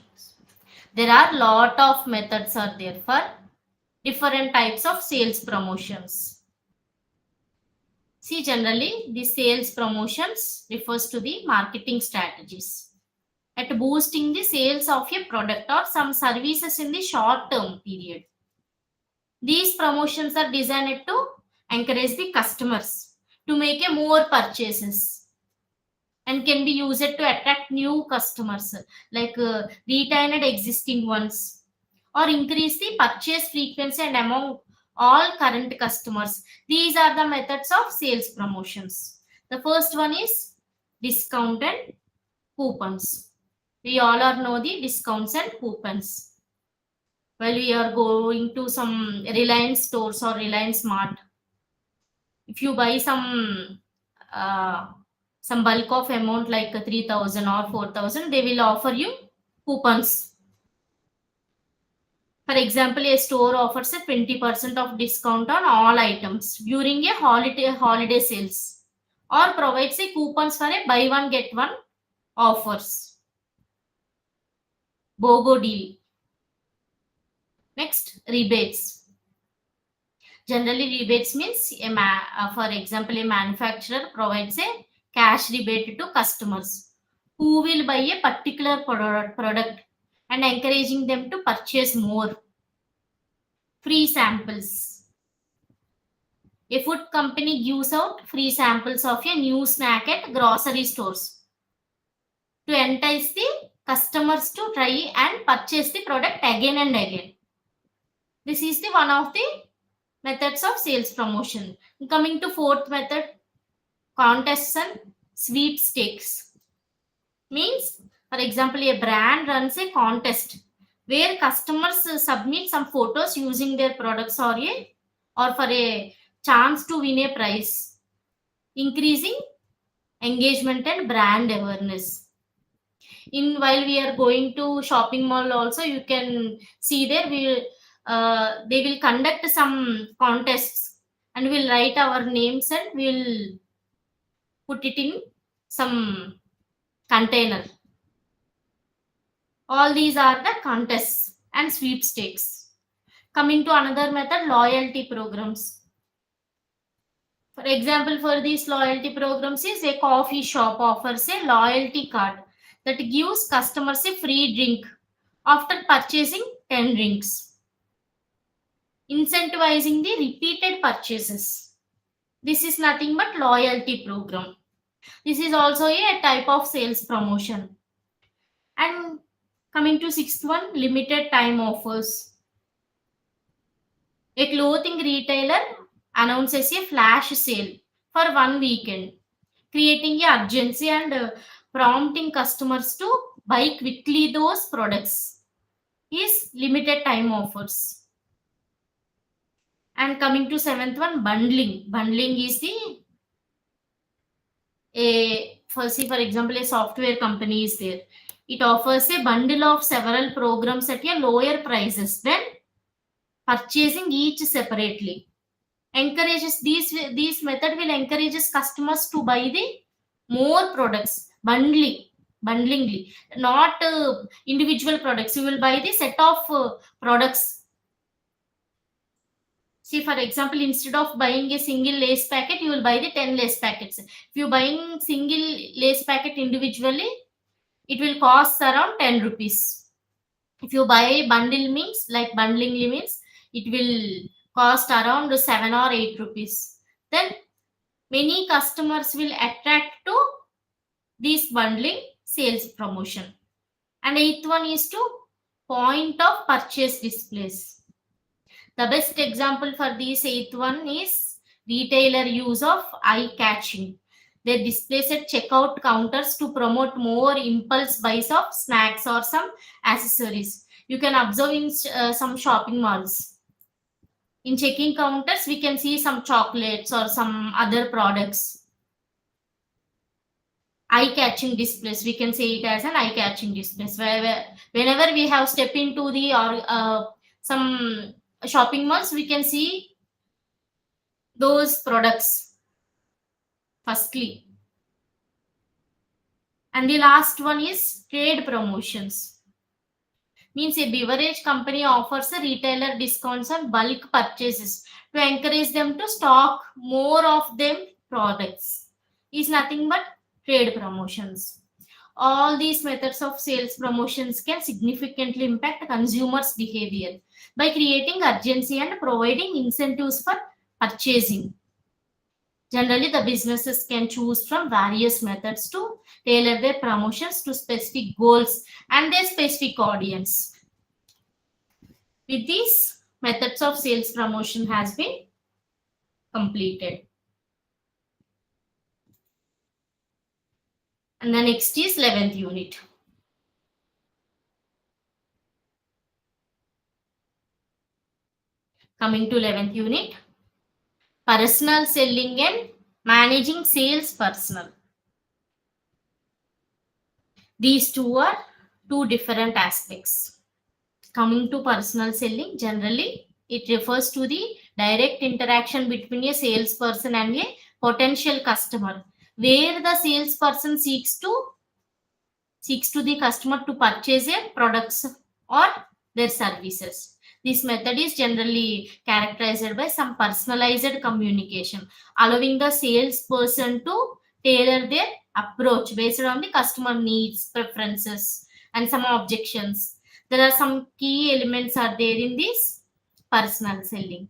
There are lot of methods are there for different types of sales promotions. See, generally the sales promotions refers to the marketing strategies at boosting the sales of a product or some services in the short term period. These promotions are designed to encourage the customers to make a more purchases, and can be used to attract new customers, like retained existing ones, or increase the purchase frequency and among all current customers. These are the methods of sales promotions. The first one is discount and coupons. We all are know the discounts and coupons. While we are going to some Reliance stores or Reliance Mart, if you buy some bulk of amount like 3,000 or 4,000, they will offer you coupons. For example, a store offers a 20% of discount on all items during a holiday sales, or provides a coupons for a buy one get one offers. BOGO deal. Next, rebates. Generally, rebates means for example, a manufacturer provides a cash rebate to customers who will buy a particular product and encouraging them to purchase more. Free samples. A food company gives out free samples of a new snack at grocery stores to entice the customers to try and purchase the product again and again. This is the one of the methods of sales promotion. Coming to fourth method, contests and sweepstakes. Means, for example, a brand runs a contest where customers submit some photos using their products, or for a chance to win a prize, increasing engagement and brand awareness. In while we are going to shopping mall also, you can see there they will conduct some contests, and we'll write our names and we'll put it in some container. All these are the contests and sweepstakes. Coming to another method, loyalty programs. For example, for these loyalty programs is a coffee shop offers a loyalty card that gives customers a free drink after purchasing 10 drinks, incentivizing the repeated purchases. This is nothing but loyalty program. This is also a type of sales promotion. And coming to sixth one, limited time offers. A clothing retailer announces a flash sale for one weekend, creating a urgency and prompting customers to buy quickly those products. Is limited time offers. And coming to seventh one, bundling. Bundling is for example, a software company is there. It offers a bundle of several programs at a lower prices than purchasing each separately. Encourages these method will encourages customers to buy the more products bundlingly, not individual products. You will buy the set of products See, for example, instead of buying a single lace packet, you will buy the 10 lace packets. If you buying single lace packet individually, it will cost around 10 rupees. If you buy bundle means, like bundling means, it will cost around 7 or 8 rupees. Then many customers will attract to this bundling sales promotion. And eighth one is to point of purchase displays. The best example for this eighth one is retailer use of eye catching. They displays at checkout counters to promote more impulse buys of snacks or some accessories. You can observe in some shopping malls. In checking counters, we can see some chocolates or some other products. Eye catching displays, we can say it as an eye catching displays, where whenever we have step into the or some shopping malls, we can see those products firstly. And the last one is trade promotions. Means a beverage company offers a retailer discounts on bulk purchases to encourage them to stock more of them products. Is nothing but trade promotions. All these methods of sales promotions can significantly impact consumers' behavior by creating urgency and providing incentives for purchasing. Generally, the businesses can choose from various methods to tailor their promotions to specific goals and their specific audience. With these, methods of sales promotion has been completed. And the next is 11th unit. Coming to 11th unit, personal selling and managing sales personnel. These two are two different aspects. Coming to personal selling, generally it refers to the direct interaction between a salesperson and a potential customer, where the salesperson seeks to the customer to purchase a products or their services. This method is generally characterized by some personalized communication, allowing the salesperson to tailor their approach based on the customer needs, preferences, and some objections. There are some key elements are there in this personal selling.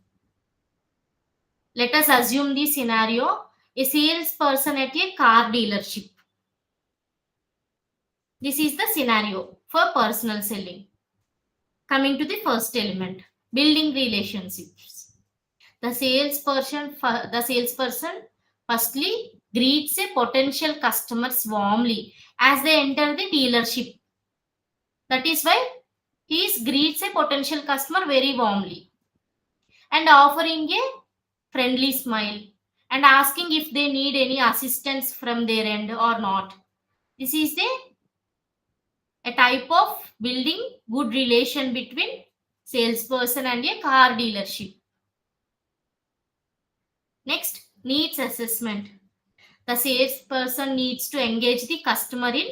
Let us assume the scenario: a salesperson at a car dealership. This is the scenario for personal selling. Coming to the first element, building relationships. The salesperson firstly greets a potential customers warmly as they enter the dealership. That is why he greets a potential customer very warmly and offering a friendly smile and asking if they need any assistance from their end or not. This is a type of building good relation between salesperson and a car dealership. Next, needs assessment. The salesperson needs to engage the customer in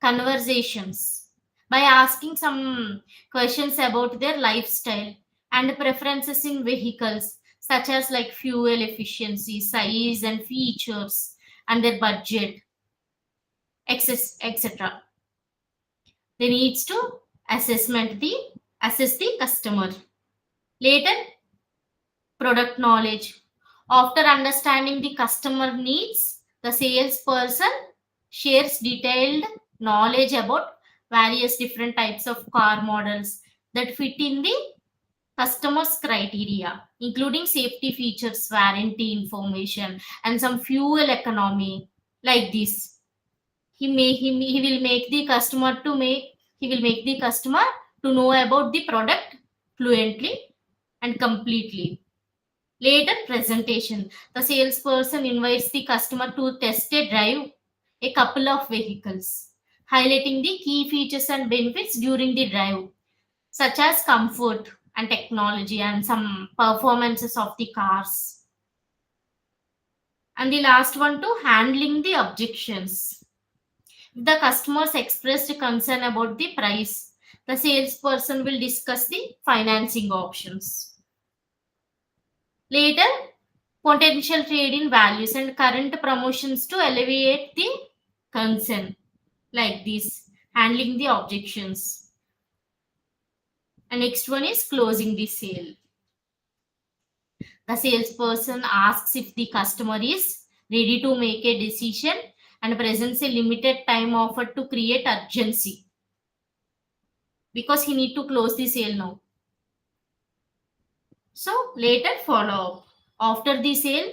conversations by asking some questions about their lifestyle and preferences in vehicles, such as like fuel efficiency, size and features, and their budget, etc. They needs to assess the customer. Later, product knowledge. After understanding the customer needs, the salesperson shares detailed knowledge about various different types of car models that fit in the customer's criteria, including safety features, warranty information, and some fuel economy. Like this, he will make the customer to know about the product fluently and completely. Later, presentation. The salesperson invites the customer to test a drive a couple of vehicles, highlighting the key features and benefits during the drive, such as comfort and technology and some performances of the cars. And the last one, to handling the objections. If the customers expressed concern about the price, the salesperson will discuss the financing options. Later, potential trade in values and current promotions to alleviate the concern, like this, handling the objections. And next one is closing the sale. The salesperson asks if the customer is ready to make a decision and presents a limited time offer to create urgency, because he need to close the sale now. So later, follow up. After the sale,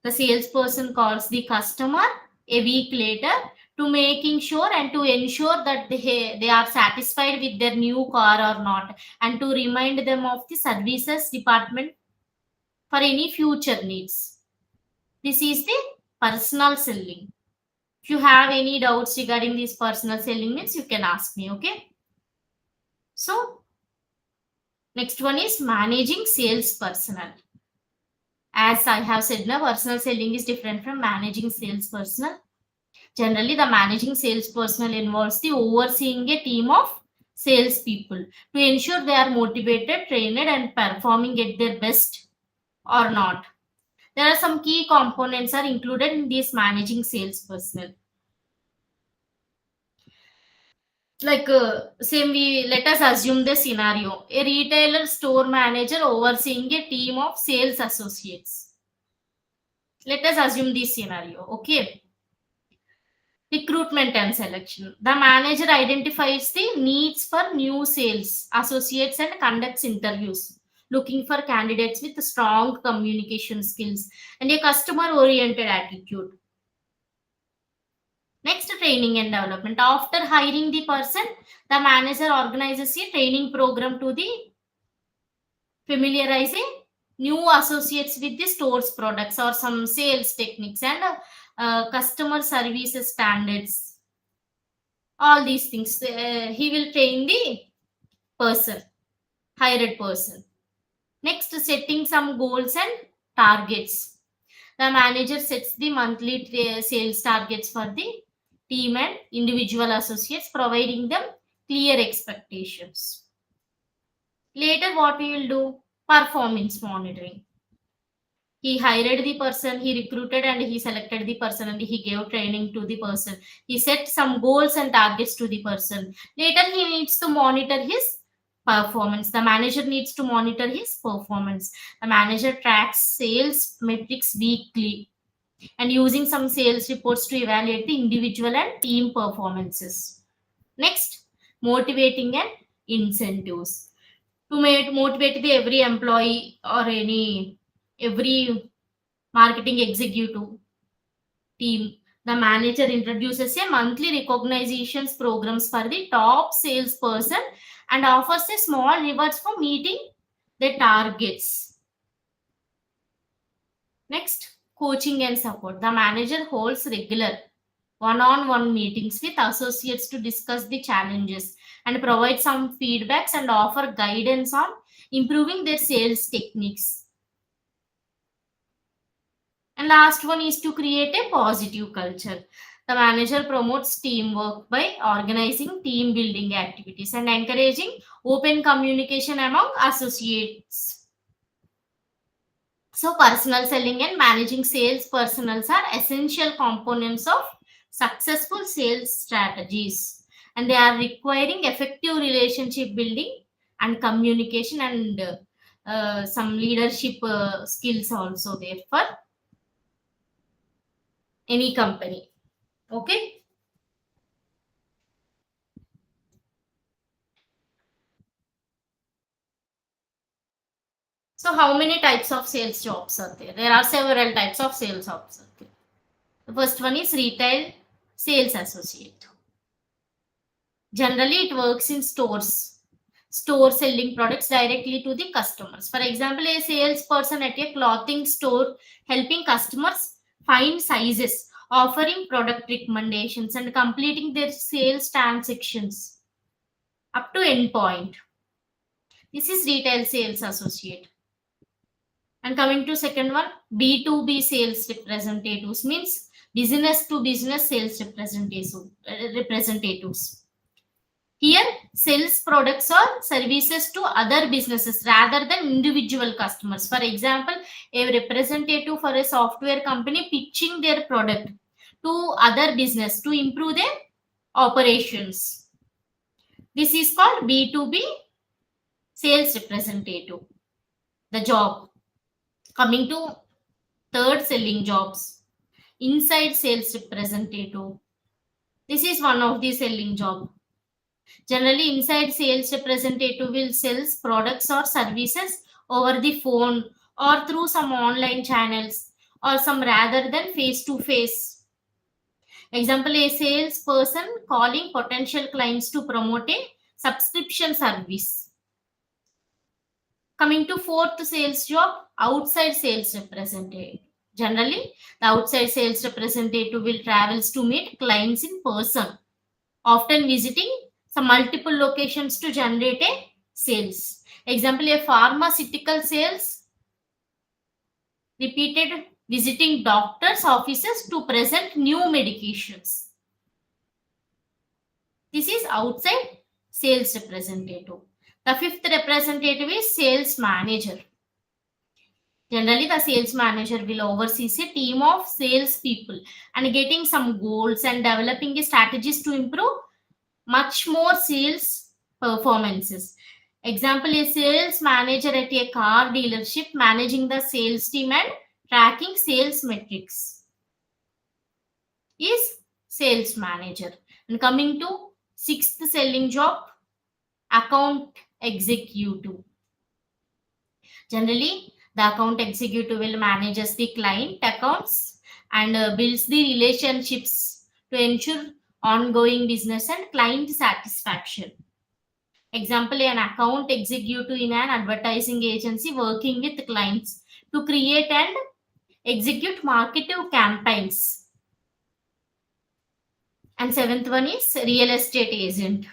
the salesperson calls the customer a week later to making sure and to ensure that they are satisfied with their new car or not, and to remind them of the services department for any future needs. This is the personal selling. If you have any doubts regarding this personal selling means, you can ask me, okay? So next one is managing sales personnel. As I have said, now personal selling is different from managing sales personnel. Generally, the managing sales personnel involves the overseeing a team of salespeople to ensure they are motivated, trained, and performing at their best or not. There are some key components are included in this managing sales personnel. Like same, we let us assume the scenario: a retailer store manager overseeing a team of sales associates. Let us assume this scenario, okay? Recruitment and selection: the manager identifies the needs for new sales associates and conducts interviews, looking for candidates with strong communication skills and a customer oriented attitude. Next, training and development: after hiring the person, the manager organizes a training program to the familiarizing new associates with the store's products or some sales techniques and customer services standards. All these things, he will train the person, hired person. Next, setting some goals and targets: the manager sets the monthly sales targets for the team and individual associates, providing them clear expectations. Later, what we will do? Performance monitoring. He hired the person, he recruited and he selected the person, and he gave training to the person. He set some goals and targets to the person. Later, he needs to monitor his performance. The manager needs to monitor his performance. The manager tracks sales metrics weekly and using some sales reports to evaluate the individual and team performances. Next, motivating and incentives. To motivate the every employee or every marketing executive team, the manager introduces a monthly recognitions programs for the top salesperson and offers a small rewards for meeting the targets. Next, coaching and support. The manager holds regular one-on-one meetings with associates to discuss the challenges and provide some feedbacks and offer guidance on improving their sales techniques. And last one is to create a positive culture. The manager promotes teamwork by organizing team building activities and encouraging open communication among associates. So, personal selling and managing sales personnels are essential components of successful sales strategies, and they are requiring effective relationship building and communication and some leadership skills also there for any company. Okay. So how many types of sales jobs are there? There are several types of sales jobs. Okay. The first one is retail sales associate. Generally, it works in stores selling products directly to the customers. For example, a salesperson at a clothing store helping customers find sizes, offering product recommendations, and completing their sales transactions up to end point. This is retail sales associate. And coming to second one, B2B sales representatives means business to business sales representatives. Here, sells products or services to other businesses rather than individual customers. For example, a representative for a software company pitching their product to other business to improve their operations. This is called B2B sales representative. The job. Coming to third selling jobs. Inside sales representative. This is one of the selling job. Generally, inside sales representative will sell products or services over the phone or through some online channels or some rather than face to face. Example, a salesperson calling potential clients to promote a subscription service. Coming to fourth sales job, outside sales representative. Generally, the outside sales representative will travels to meet clients in person, often visiting some multiple locations to generate a sales. Example, a pharmaceutical sales repeated visiting doctors' offices to present new medications. This is outside sales representative. The fifth representative is sales manager. Generally, the sales manager will oversee a team of sales people and getting some goals and developing strategies to improve much more sales performances. Example, a sales manager at a car dealership managing the sales team and tracking sales metrics is sales manager. And coming to sixth selling job, account executive. Generally, the account executive will manages the client accounts and builds the relationships to ensure ongoing business and client satisfaction. Example, an account executive in an advertising agency working with clients to create and execute marketing campaigns. And seventh one is real estate agent.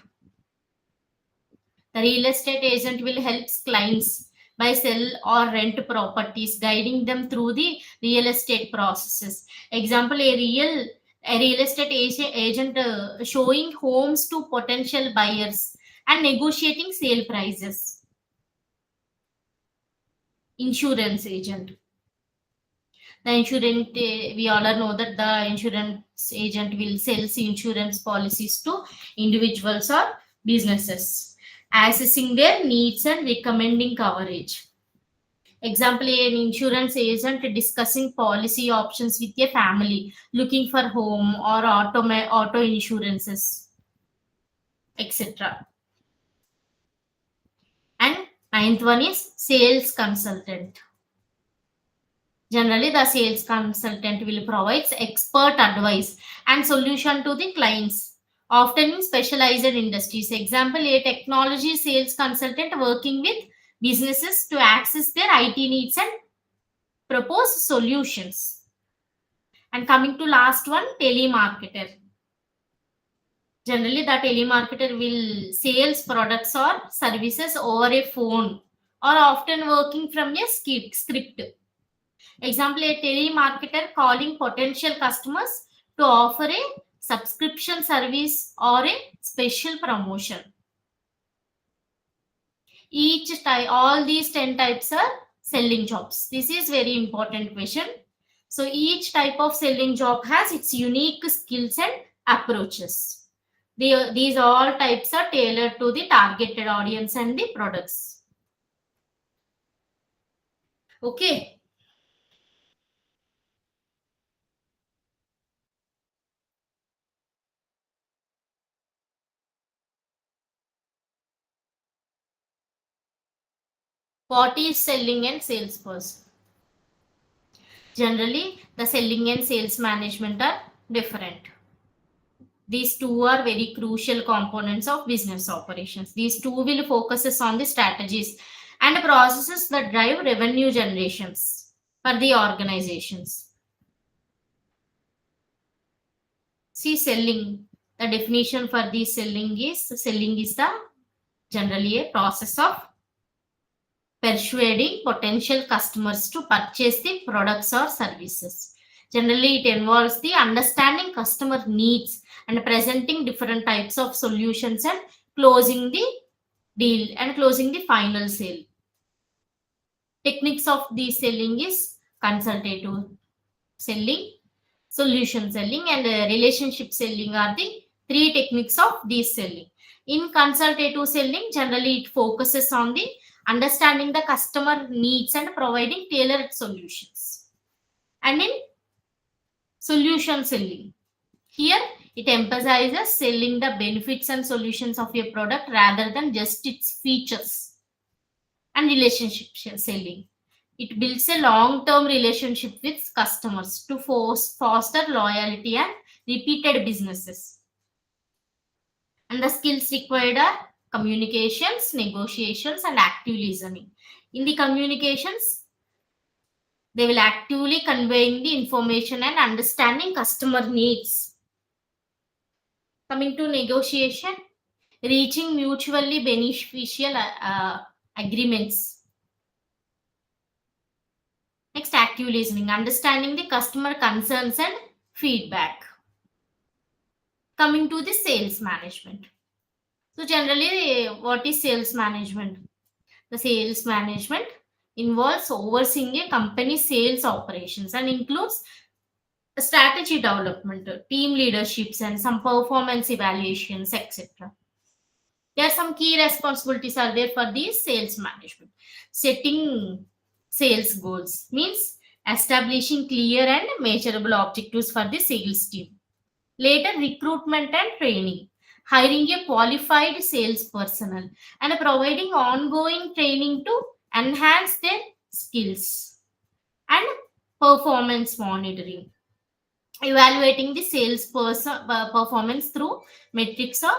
The real estate agent will help clients by sell or rent properties, guiding them through the real estate processes. Example, a real estate agent showing homes to potential buyers and negotiating sale prices. Insurance agent. The insurance, we all know that the insurance agent will sell insurance policies to individuals or businesses, assessing their needs and recommending coverage. Example, an insurance agent discussing policy options with a family looking for home or auto insurances, etc. And ninth one is sales consultant. Generally, the sales consultant will provide expert advice and solution to the clients, often in specialized industries. Example, a technology sales consultant working with businesses to access their IT needs and propose solutions. And coming to last one, telemarketer. Generally, the telemarketer will sales products or services over a phone or often working from a script. Example, a telemarketer calling potential customers to offer a subscription service or a special promotion. All these 10 types are selling jobs. This is very important question. So each type of selling job has its unique skills and approaches. These all types are tailored to the targeted audience and the products. Okay. What is selling and salesperson? Generally, the selling and sales management are different. These two are very crucial components of business operations. These two will focus on the strategies and processes that drive revenue generations for the organizations. See, selling. The definition for the selling is the generally a process of persuading potential customers to purchase the products or services. Generally, it involves the understanding customer needs and presenting different types of solutions and closing the deal and closing the final sale. Techniques of the selling is consultative selling, solution selling, and relationship selling are the three techniques of this selling. In consultative selling, generally it focuses on the understanding the customer needs and providing tailored solutions. And in solution selling, here it emphasizes selling the benefits and solutions of your product rather than just its features. And relationship selling, it builds a long-term relationship with customers to foster loyalty and repeated businesses. And the skills required are communications, negotiations, and active listening. In the communications, they will actively conveying the information and understanding customer needs. Coming to negotiation, reaching mutually beneficial agreements. Next, active listening, understanding the customer concerns and feedback. Coming to the sales management. So generally, what is sales management? The sales management involves overseeing a company's sales operations and includes strategy development, team leaderships, and some performance evaluations, etc. There are some key responsibilities are there for the sales management. Setting sales goals means establishing clear and measurable objectives for the sales team. Later, recruitment and training, hiring a qualified sales personnel and providing ongoing training to enhance their skills. And performance monitoring, evaluating the sales performance through metrics or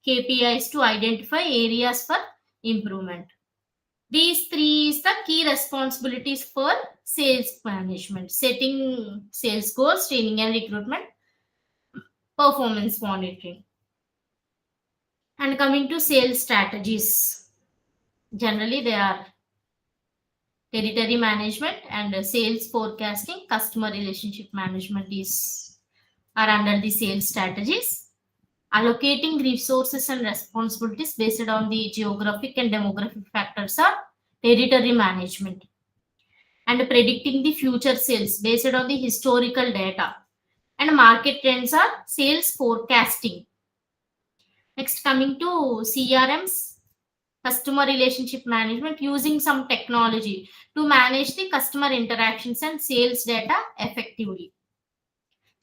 KPIs to identify areas for improvement. These three is the key responsibilities for sales management: setting sales goals, training and recruitment, performance monitoring. And coming to sales strategies, generally they are territory management and sales forecasting, customer relationship management are under the sales strategies. Allocating resources and responsibilities based on the geographic and demographic factors are territory management. And predicting the future sales based on the historical data and market trends are sales forecasting. Next, coming to CRMs, customer relationship management, using some technology to manage the customer interactions and sales data effectively.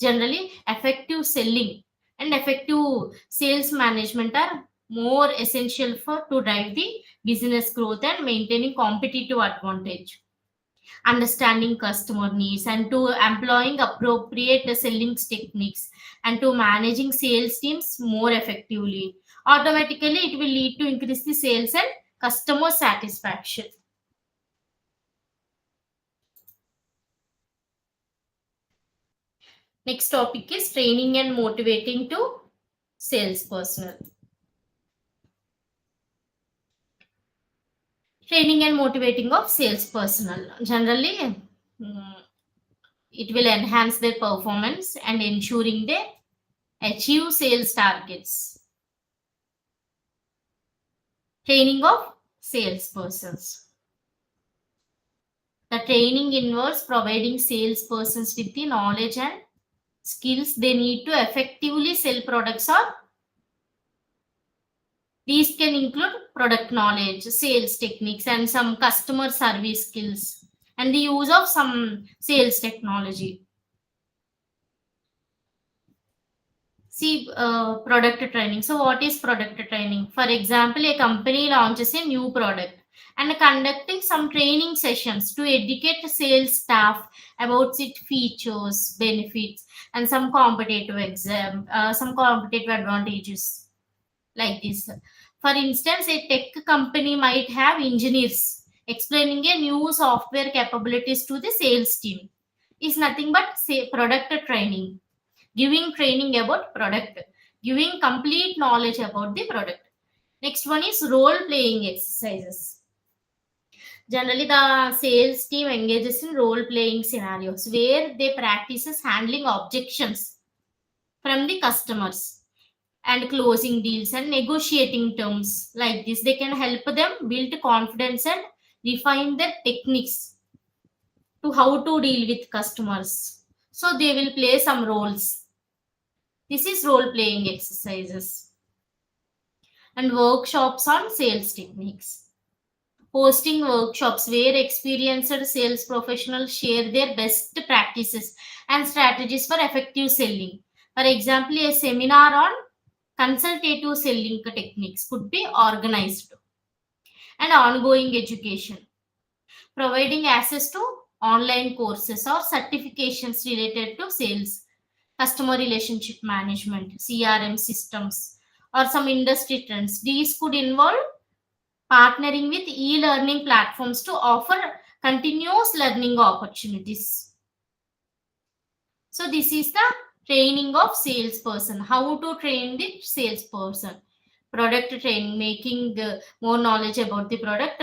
Generally, effective selling and effective sales management are more essential for to drive the business growth and maintaining competitive advantage. Understanding customer needs and to employing appropriate selling techniques and to managing sales teams more effectively, automatically it will lead to increase the sales and customer satisfaction. Next topic is training and motivating to sales personnel. Training and motivating of sales personnel. Generally, it will enhance their performance and ensuring they achieve sales targets. Training of salespersons. The training involves providing salespersons with the knowledge and skills they need to effectively sell products, or these can include product knowledge, sales techniques, and some customer service skills, and the use of some sales technology. See, product training. So, what is product training? For example, a company launches a new product and conducting some training sessions to educate the sales staff about its features, benefits, and some competitive advantages like this. For instance, a tech company might have engineers explaining a new software capabilities to the sales team. Is nothing but say product training, giving training about product, giving complete knowledge about the product. Next one is role playing exercises. Generally, the sales team engages in role playing scenarios where they practices handling objections from the customers, and closing deals and negotiating terms. Like this, they can help them build confidence and refine their techniques to how to deal with customers. So they will play some roles. This is role playing exercises and workshops on sales techniques. Hosting workshops where experienced sales professionals share their best practices and strategies for effective selling. For example, a seminar on consultative selling techniques could be organized. And ongoing education, providing access to online courses or certifications related to sales, customer relationship management, CRM systems, or some industry trends. These could involve partnering with e-learning platforms to offer continuous learning opportunities. So this is the training of salesperson. How to train the salesperson? Product training, making more knowledge about the product,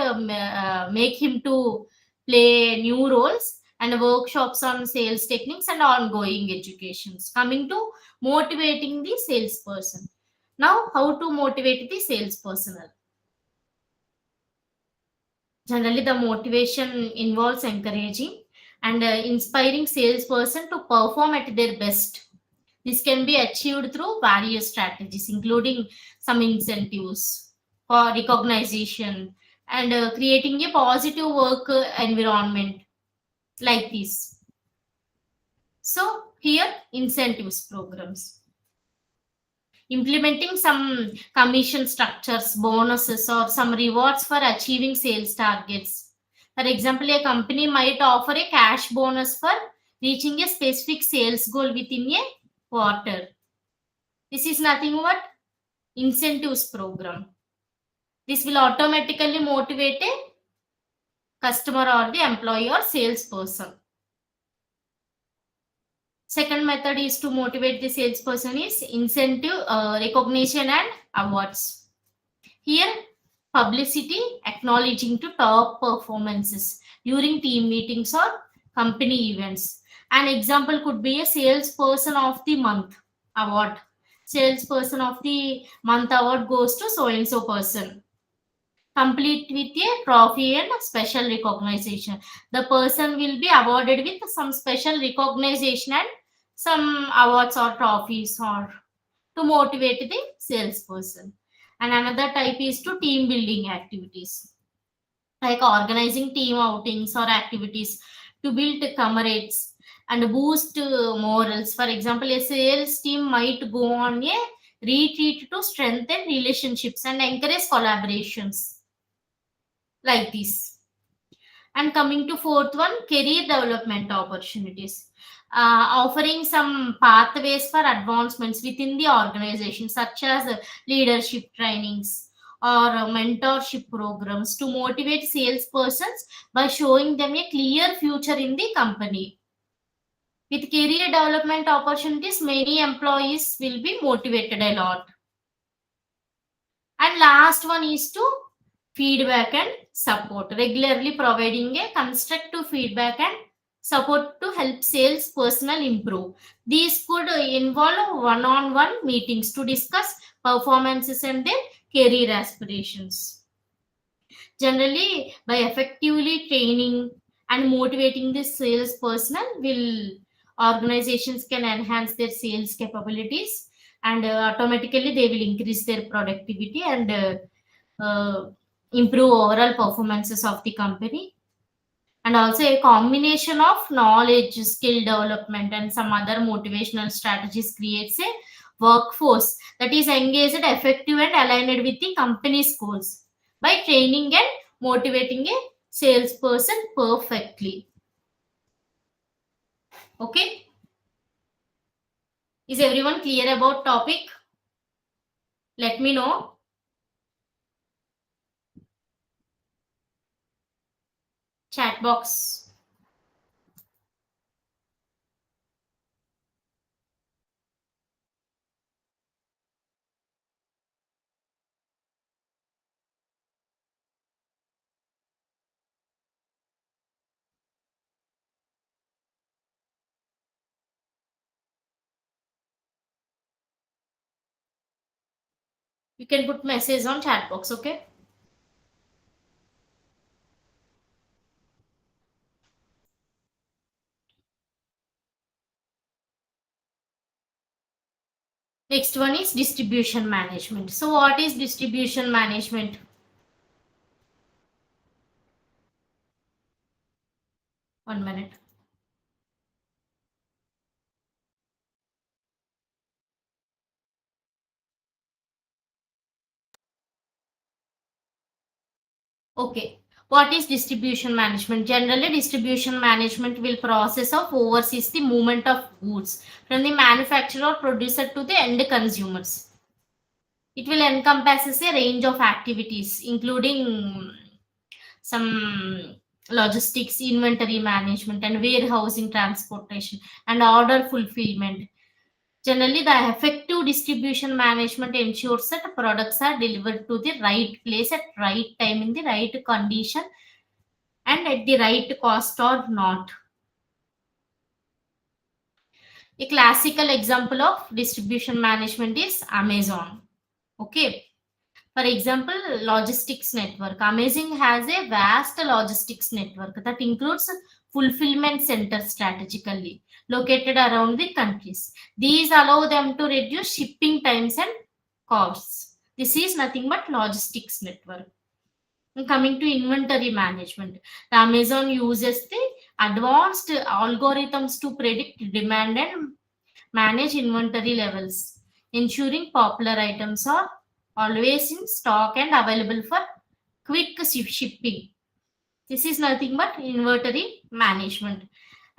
make him to play new roles, and workshops on sales techniques and ongoing educations. Coming to motivating the salesperson. Now, how to motivate the salesperson? Generally, the motivation involves encouraging and inspiring salesperson to perform at their best. This can be achieved through various strategies, including some incentives for recognition and creating a positive work environment like this. So, here incentives programs. Implementing some commission structures, bonuses, or some rewards for achieving sales targets. For example, a company might offer a cash bonus for reaching a specific sales goal within a quarter. This is nothing but incentives program. This will automatically motivate a customer or the employee or salesperson. Second method is to motivate the salesperson is incentive, recognition and awards. Here, publicity acknowledging to top performances during team meetings or company events. An example could be a salesperson of the month award. Salesperson of the month award goes to so and so person, complete with a trophy and special recognition. The person will be awarded with some special recognition and some awards or trophies or to motivate the salesperson. And another type is to team building activities, like organizing team outings or activities to build comrades and boost morals. For example, a sales team might go on a retreat to strengthen relationships and encourage collaborations like this. And coming to fourth one, career development opportunities. Offering some pathways for advancements within the organization, such as leadership trainings or mentorship programs to motivate salespersons by showing them a clear future in the company. With career development opportunities, many employees will be motivated a lot. And last one is to feedback and support, regularly providing a constructive feedback and support to help sales personnel improve. These could involve one-on-one meetings to discuss performances and their career aspirations. Generally, by effectively training and motivating the sales personnel, will organizations can enhance their sales capabilities, and automatically they will increase their productivity and improve overall performances of the company. And also a combination of knowledge, skill development, and some other motivational strategies creates a workforce that is engaged, effective, and aligned with the company's goals by training and motivating a salesperson perfectly. Okay, is everyone clear about topic? Let me know. Chat box. You can put message on chat box, okay? Next one is distribution management. So what is distribution management? One minute. Okay. What is distribution management? Generally, distribution management will process of oversees the movement of goods from the manufacturer or producer to the end consumers. It will encompass a range of activities, including some logistics, inventory management, and warehousing, transportation, and order fulfillment. Generally, the effective distribution management ensures that products are delivered to the right place at right time in the right condition and at the right cost or not. A classical example of distribution management is Amazon. Okay. For example, logistics network. Amazon has a vast logistics network that includes fulfillment centers strategically located around the countries. These allow them to reduce shipping times and costs. This is nothing but logistics network. And coming to inventory management, the Amazon uses the advanced algorithms to predict demand and manage inventory levels, ensuring popular items are always in stock and available for quick shipping. This is nothing but inventory management.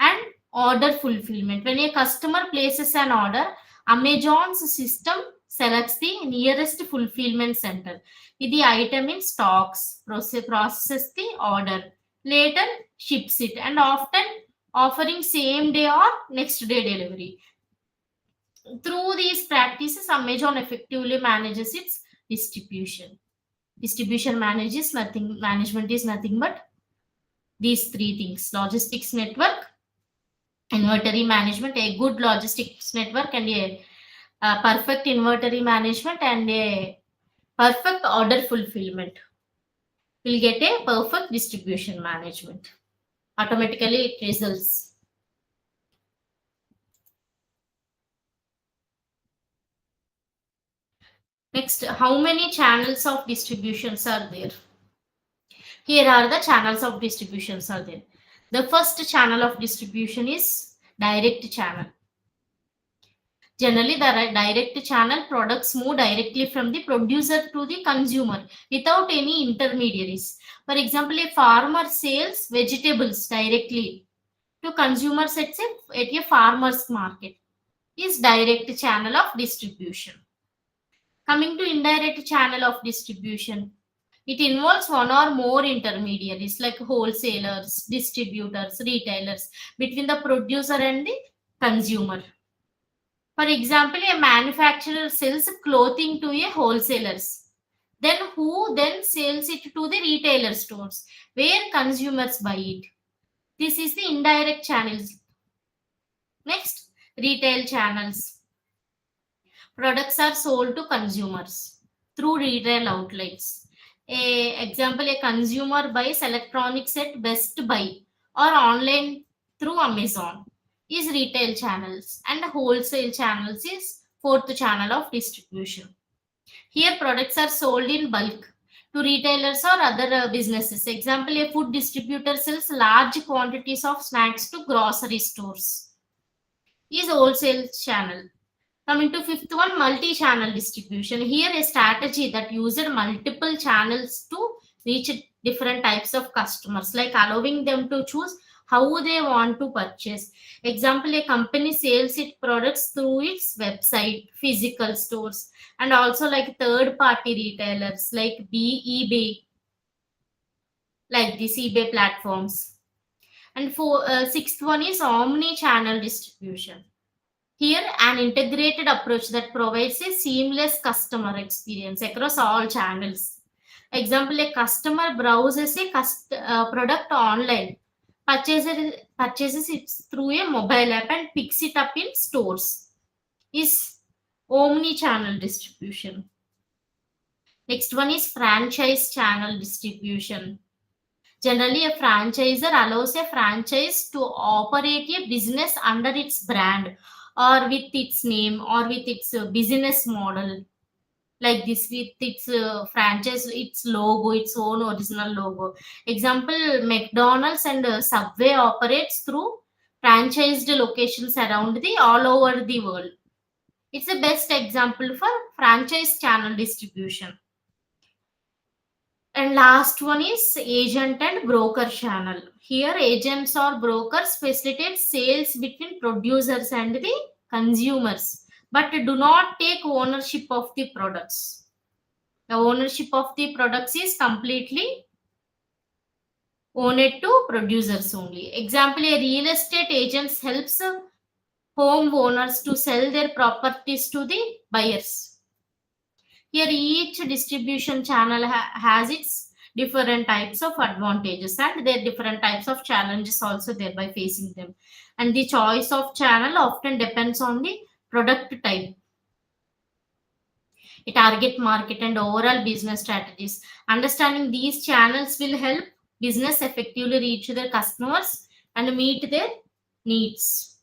And order fulfillment. When a customer places an order, Amazon's system selects the nearest fulfillment center with the item in stocks, processes the order, later ships it, and often offering same day or next day delivery. Through these practices, Amazon effectively manages its distribution. Distribution manages nothing management is nothing but these three things: logistics network, inventory management, a good logistics network, and a perfect inventory management, and a perfect order fulfillment. We'll get a perfect distribution management. Automatically, it results. Next, how many channels of distributions are there? Here are the channels of distributions are there. The first channel of distribution is direct channel. Generally, the direct channel products move directly from the producer to the consumer without any intermediaries. For example, a farmer sells vegetables directly to consumers at a farmer's market is direct channel of distribution. Coming to indirect channel of distribution, it involves one or more intermediaries like wholesalers, distributors, retailers between the producer and the consumer. For example, a manufacturer sells clothing to a wholesalers, then who then sells it to the retailer stores where consumers buy it. This is the indirect channels. Next, retail channels. Products are sold to consumers through retail outlets. Example, a consumer buys electronics at Best Buy or online through Amazon is retail channels, and wholesale channels is fourth channel of distribution. Here products are sold in bulk to retailers or other businesses. Example, a food distributor sells large quantities of snacks to grocery stores is wholesale channel. Coming to fifth one, multi-channel distribution. Here a strategy that uses multiple channels to reach different types of customers, like allowing them to choose how they want to purchase. Example, a company sells its products through its website, physical stores, and also like third-party retailers like eBay, like these eBay platforms. And for sixth one is omni-channel distribution. Here, an integrated approach that provides a seamless customer experience across all channels. Example, a customer browses a product online, purchases it through a mobile app and picks it up in stores. Is omni-channel distribution. Next one is franchise channel distribution. Generally, a franchisor allows a franchise to operate a business under its brand or with its name or with its business model, like this, with its franchise, its logo, its own original logo. Example, McDonald's and Subway operates through franchised locations around the all over the world. It's the best example for franchise channel distribution. And last one is agent and broker channel. Here, agents or brokers facilitate sales between producers and the consumers, but do not take ownership of the products. The ownership of the products is completely owned to producers only. Example, a real estate agent helps home owners to sell their properties to the buyers. Here, each distribution channel has its different types of advantages and their different types of challenges also thereby facing them. And the choice of channel often depends on the product type, a target market, and overall business strategies. Understanding these channels will help business effectively reach their customers and meet their needs.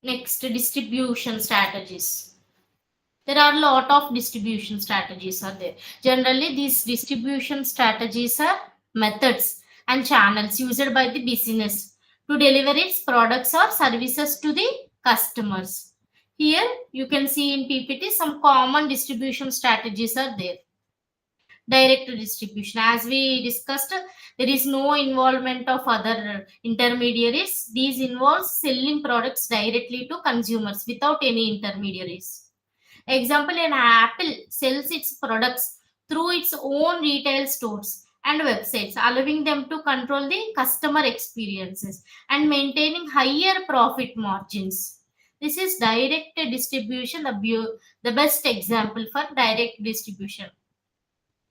Next, distribution strategies. There are a lot of distribution strategies are there. Generally, these distribution strategies are methods and channels used by the business to deliver its products or services to the customers. Here you can see in PPT some common distribution strategies are there. Direct distribution, as we discussed, there is no involvement of other intermediaries. These involves selling products directly to consumers without any intermediaries. Example, an Apple sells its products through its own retail stores and websites, allowing them to control the customer experiences and maintaining higher profit margins. This is direct distribution, the best example for direct distribution.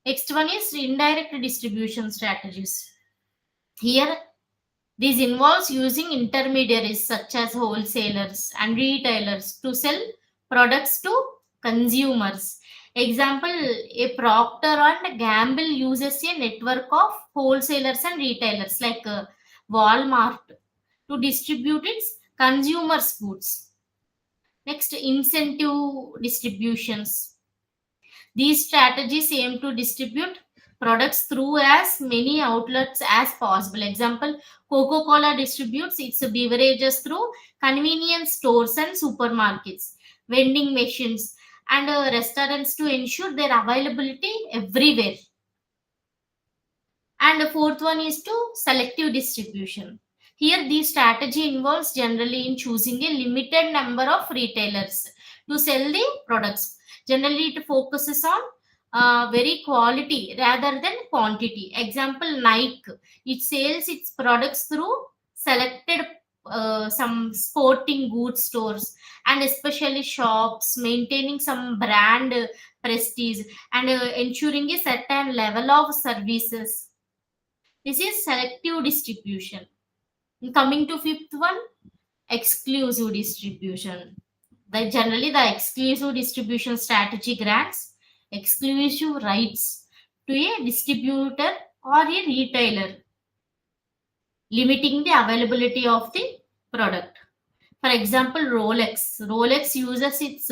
Next one is indirect distribution strategies. Here, this involves using intermediaries such as wholesalers and retailers to sell products to consumers. Example, a Procter and Gamble uses a network of wholesalers and retailers like Walmart to distribute its consumers' goods. Next, incentive distributions. These strategies aim to distribute products through as many outlets as possible. Example, Coca-Cola distributes its beverages through convenience stores and supermarkets, vending machines, and restaurants to ensure their availability everywhere. And the fourth one is to selective distribution. Here, the strategy involves generally in choosing a limited number of retailers to sell the products. Generally, it focuses on very quality rather than quantity. Example, Nike, it sells its products through selected some sporting goods stores and especially shops, maintaining some brand prestige and ensuring a certain level of services. This is selective distribution. Coming to fifth one, exclusive distribution. The exclusive distribution strategy grants exclusive rights to a distributor or a retailer, limiting the availability of the product. For example, Rolex. Rolex uses its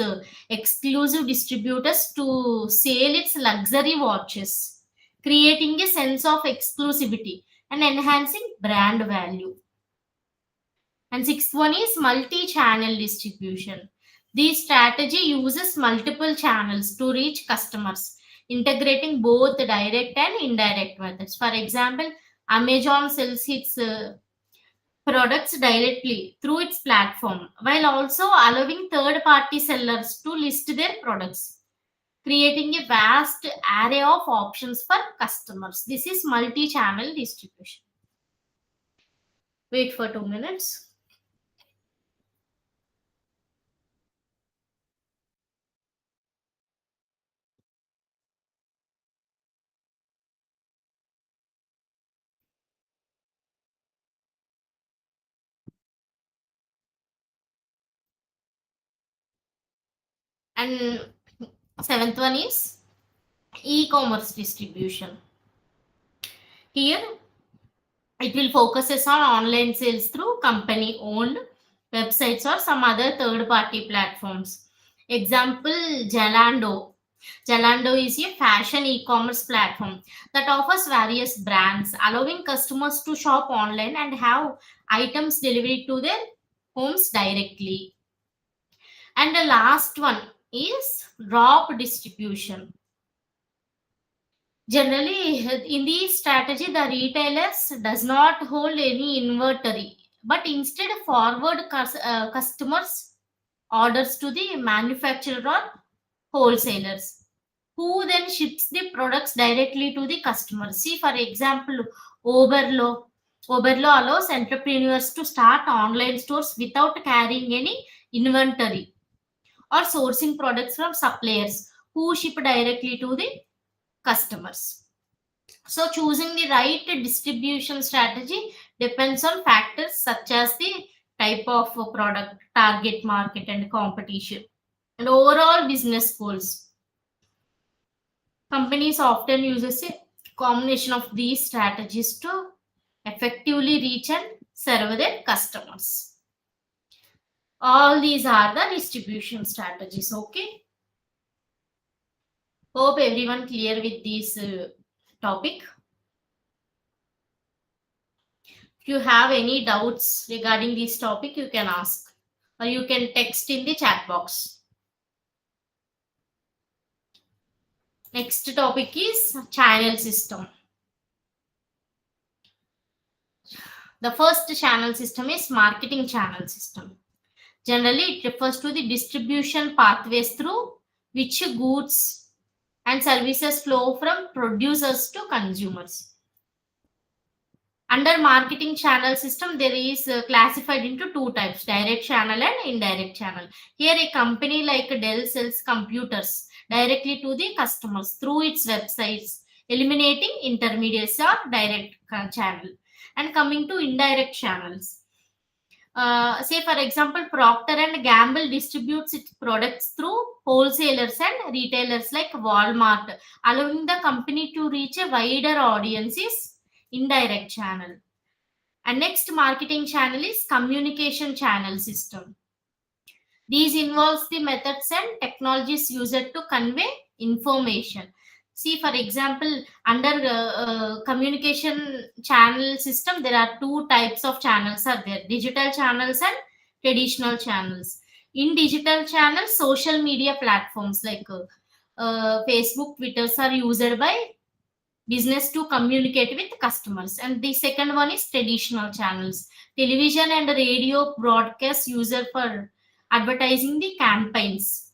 exclusive distributors to sell its luxury watches, creating a sense of exclusivity and enhancing brand value. And sixth one is multi-channel distribution. This strategy uses multiple channels to reach customers, integrating both the direct and indirect methods. For example, Amazon sells its products directly through its platform while also allowing third party sellers to list their products, creating a vast array of options for customers. This is multi channel distribution. Wait for 2 minutes. And seventh one is e-commerce distribution. Here it will focuses on online sales through company owned websites or some other third party platforms. Example, Zalando is a fashion e-commerce platform that offers various brands, allowing customers to shop online and have items delivered to their homes directly. And the last one is drop distribution. Generally, in this strategy, the retailers does not hold any inventory, but instead forward customers orders to the manufacturer or wholesalers, who then ships the products directly to the customer. See, for example, Oberlo. Oberlo allows entrepreneurs to start online stores without carrying any inventory or sourcing products from suppliers who ship directly to the customers. So, choosing the right distribution strategy depends on factors such as the type of product, target market, and competition, and overall business goals. Companies often uses a combination of these strategies to effectively reach and serve their customers. All these are the distribution strategies. Okay. Hope everyone clear with this topic. If you have any doubts regarding this topic, you can ask or you can text in the chat box. Next topic is channel system. The first channel system is marketing channel system. Generally, it refers to the distribution pathways through which goods and services flow from producers to consumers. Under marketing channel system, there is classified into two types: direct channel and indirect channel. Here, a company like Dell sells computers directly to the customers through its websites, eliminating intermediaries or direct channel. And coming to indirect channels, say for example, Procter and Gamble distributes its products through wholesalers and retailers like Walmart, allowing the company to reach a wider audiences. Indirect channel. And next marketing channel is communication channel system. These involves the methods and technologies used to convey information. See, for example, under communication channel system, there are two types of channels are there: digital channels and traditional channels. In digital channels, social media platforms like Facebook, Twitters are used by business to communicate with customers. And the second one is traditional channels: television and radio broadcast user for advertising the campaigns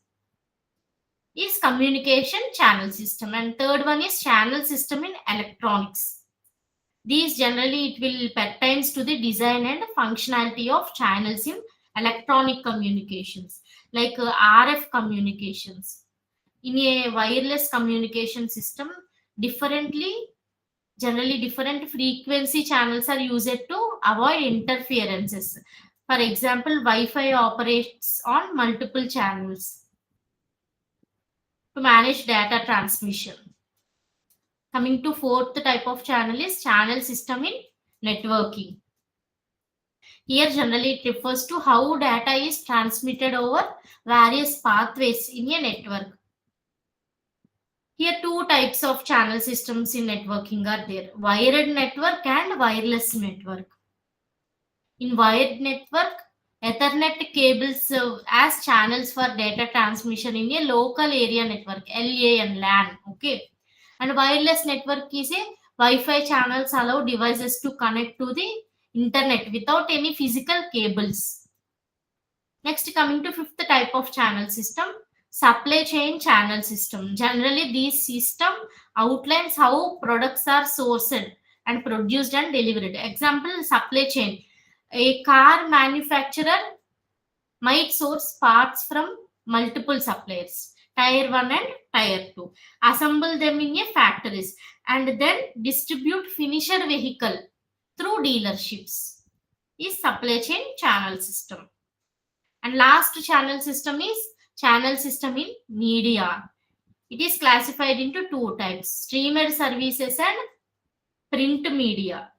is communication channel system. And third one is channel system in electronics. These generally it will pertains to the design and functionality of channels in electronic communications, like RF communications. In a wireless communication system, differently generally different frequency channels are used to avoid interferences. For example, Wi-Fi operates on multiple channels to manage data transmission. Coming to fourth type of channel is channel system in networking. Here generally it refers to how data is transmitted over various pathways in a network. Here two types of channel systems in networking are there: wired network and wireless network. In wired network, Ethernet cables serve as channels for data transmission in a local area network, LAN. Okay. And wireless network is a Wi-Fi channels allow devices to connect to the internet without any physical cables. Next, coming to fifth type of channel system, supply chain channel system. Generally, this system outlines how products are sourced and produced and delivered. Example, supply chain. A car manufacturer might source parts from multiple suppliers, tier 1 and tier 2, assemble them in a factories, and then distribute finished vehicle through dealerships. Is supply chain channel system. And last channel system is channel system in media. It is classified into two types: streamed services and print media.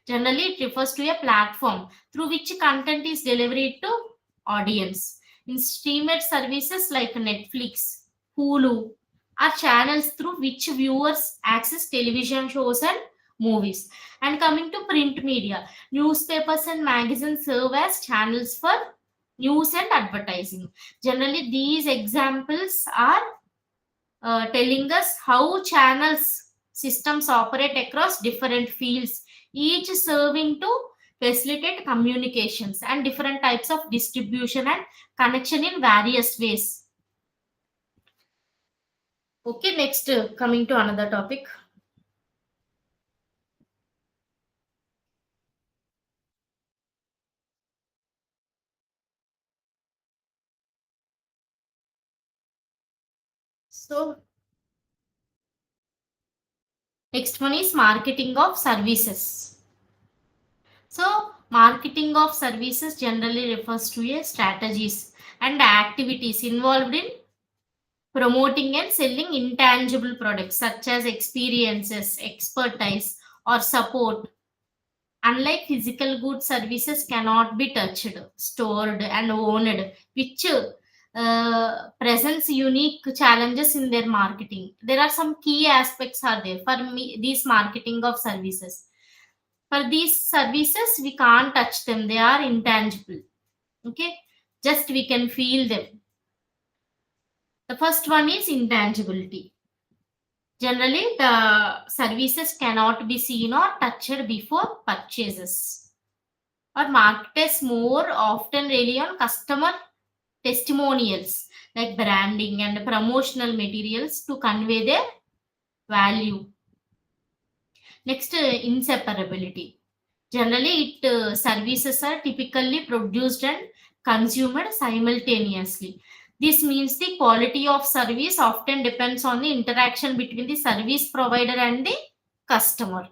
Generally, it refers to a platform through which content is delivered to audience. In streamed services like Netflix, Hulu, are channels through which viewers access television shows and movies. And coming to print media, newspapers and magazines serve as channels for news and advertising. Generally, these examples are telling us how channels systems operate across different fields, each serving to facilitate communications and different types of distribution and connection in various ways. Okay, next, coming to another topic. So, next one is marketing of services. So, marketing of services generally refers to a strategies and activities involved in promoting and selling intangible products such as experiences, expertise, or support. Unlike physical goods, services cannot be touched, stored, and owned, which presents unique challenges in their marketing. There are some key aspects are there for me, these marketing of services. For these services, we can't touch them; they are intangible. Okay, just we can feel them. The first one is intangibility. Generally, the services cannot be seen or touched before purchases. Or marketers more often rely on customer testimonials like branding and promotional materials to convey their value. Next, inseparability. Generally, services are typically produced and consumed simultaneously. This means the quality of service often depends on the interaction between the service provider and the customer.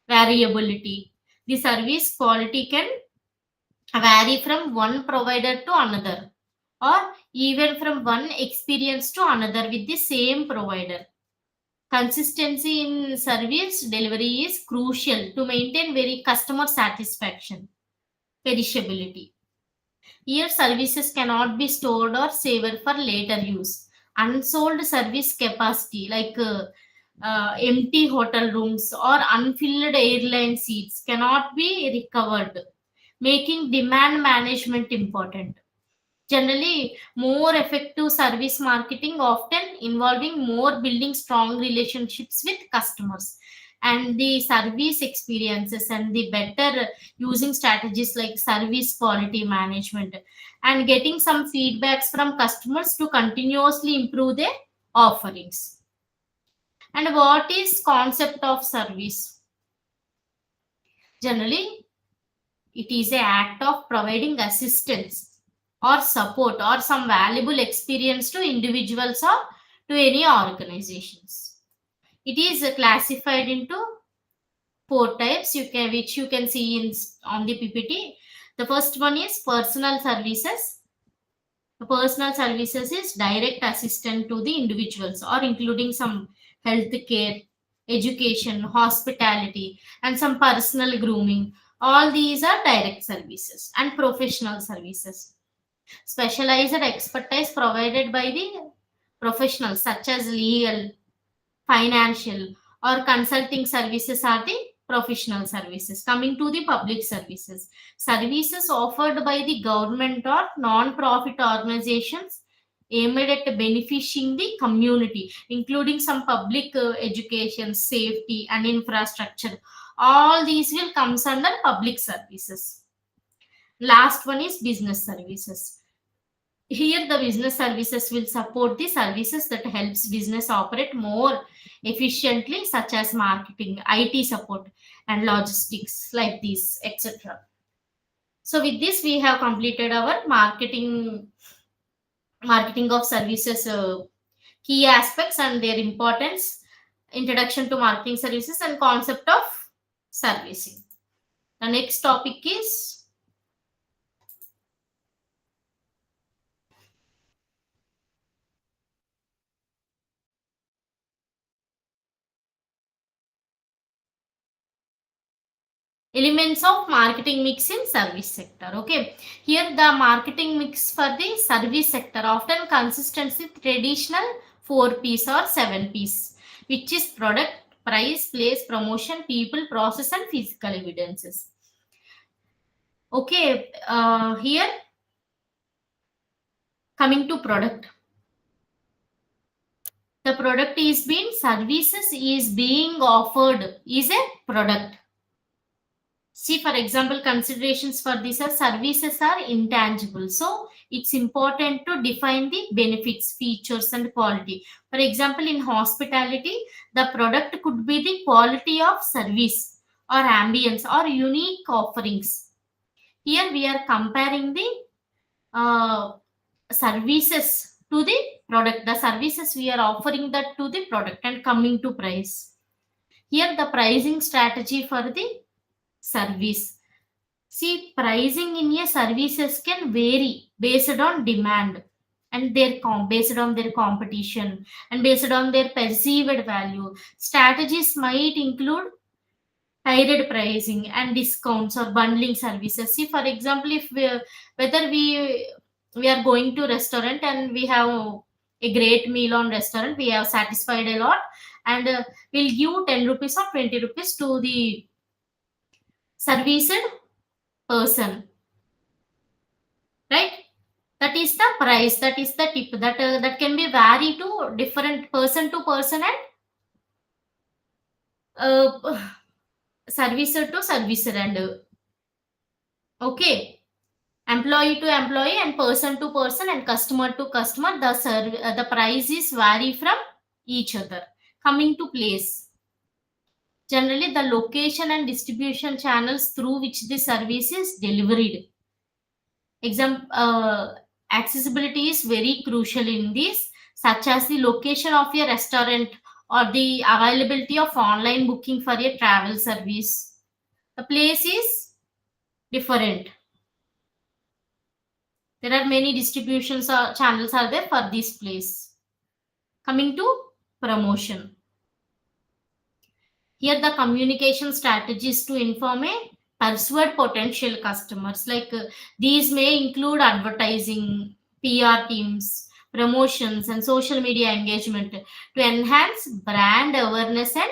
Variability. The service quality can vary from one provider to another, or even from one experience to another with the same provider. Consistency in service delivery is crucial to maintain very customer satisfaction. Perishability. Here, services cannot be stored or saved for later use. Unsold service capacity, like empty hotel rooms or unfilled airline seats, cannot be recovered, making demand management important. Generally, more effective service marketing often involving more building strong relationships with customers and the service experiences and the better using strategies like service quality management and getting some feedbacks from customers to continuously improve their offerings. And what is concept of service? Generally, it is a act of providing assistance or support or some valuable experience to individuals or to any organizations. It is classified into four types which you can see in on the PPT. The first one is personal services. The personal services is direct assistance to the individuals or including some health care, education, hospitality, and some personal grooming. All these are direct services. And professional services, specialized expertise provided by the professionals such as legal, financial, or consulting services are the professional services. Coming to the public services, services offered by the government or non-profit organizations aimed at benefiting the community, including some public education, safety, and infrastructure. All these will comes under public services. Last one is business services. Here the business services will support the services that helps business operate more efficiently, such as marketing, IT support, and logistics like this, etc. So with this we have completed our marketing of services, key aspects and their importance, introduction to marketing services, and concept of servicing. The next topic is Elements of marketing mix in service sector. Okay, here the marketing mix for the service sector often consists with traditional 4 P's or 7 P's, which is product, price, place, promotion, people, process, and physical evidences. Okay, here coming to product. The product is being services is being offered is a product. See, for example, considerations for these are services are intangible. So it's important to define the benefits, features, and quality. For example, in hospitality, the product could be the quality of service or ambience or unique offerings. Here we are comparing the services to the product. The services we are offering that to the product and coming to price. Here the pricing strategy for the service. See, pricing in a services can vary based on demand and based on their competition and based on their perceived value. Strategies might include tiered pricing and discounts or bundling services. See, for example, if we whether we are going to restaurant and we have a great meal on restaurant, we have satisfied a lot, and we'll give 10 rupees or 20 rupees to the serviced person, right? That is the price, that is the tip, that can be vary to different person to person and servicer to servicer and okay, employee to employee and person to person and customer to customer. The prices vary from each other. Coming to place, generally the location and distribution channels through which the service is delivered. Accessibility is very crucial in this, such as the location of your restaurant or the availability of online booking for a travel service. The place is different. There are many distributions or channels are there for this place. Coming to promotion. Here the communication strategies to inform a persuade potential customers. These may include advertising, PR teams, promotions, and social media engagement to enhance brand awareness and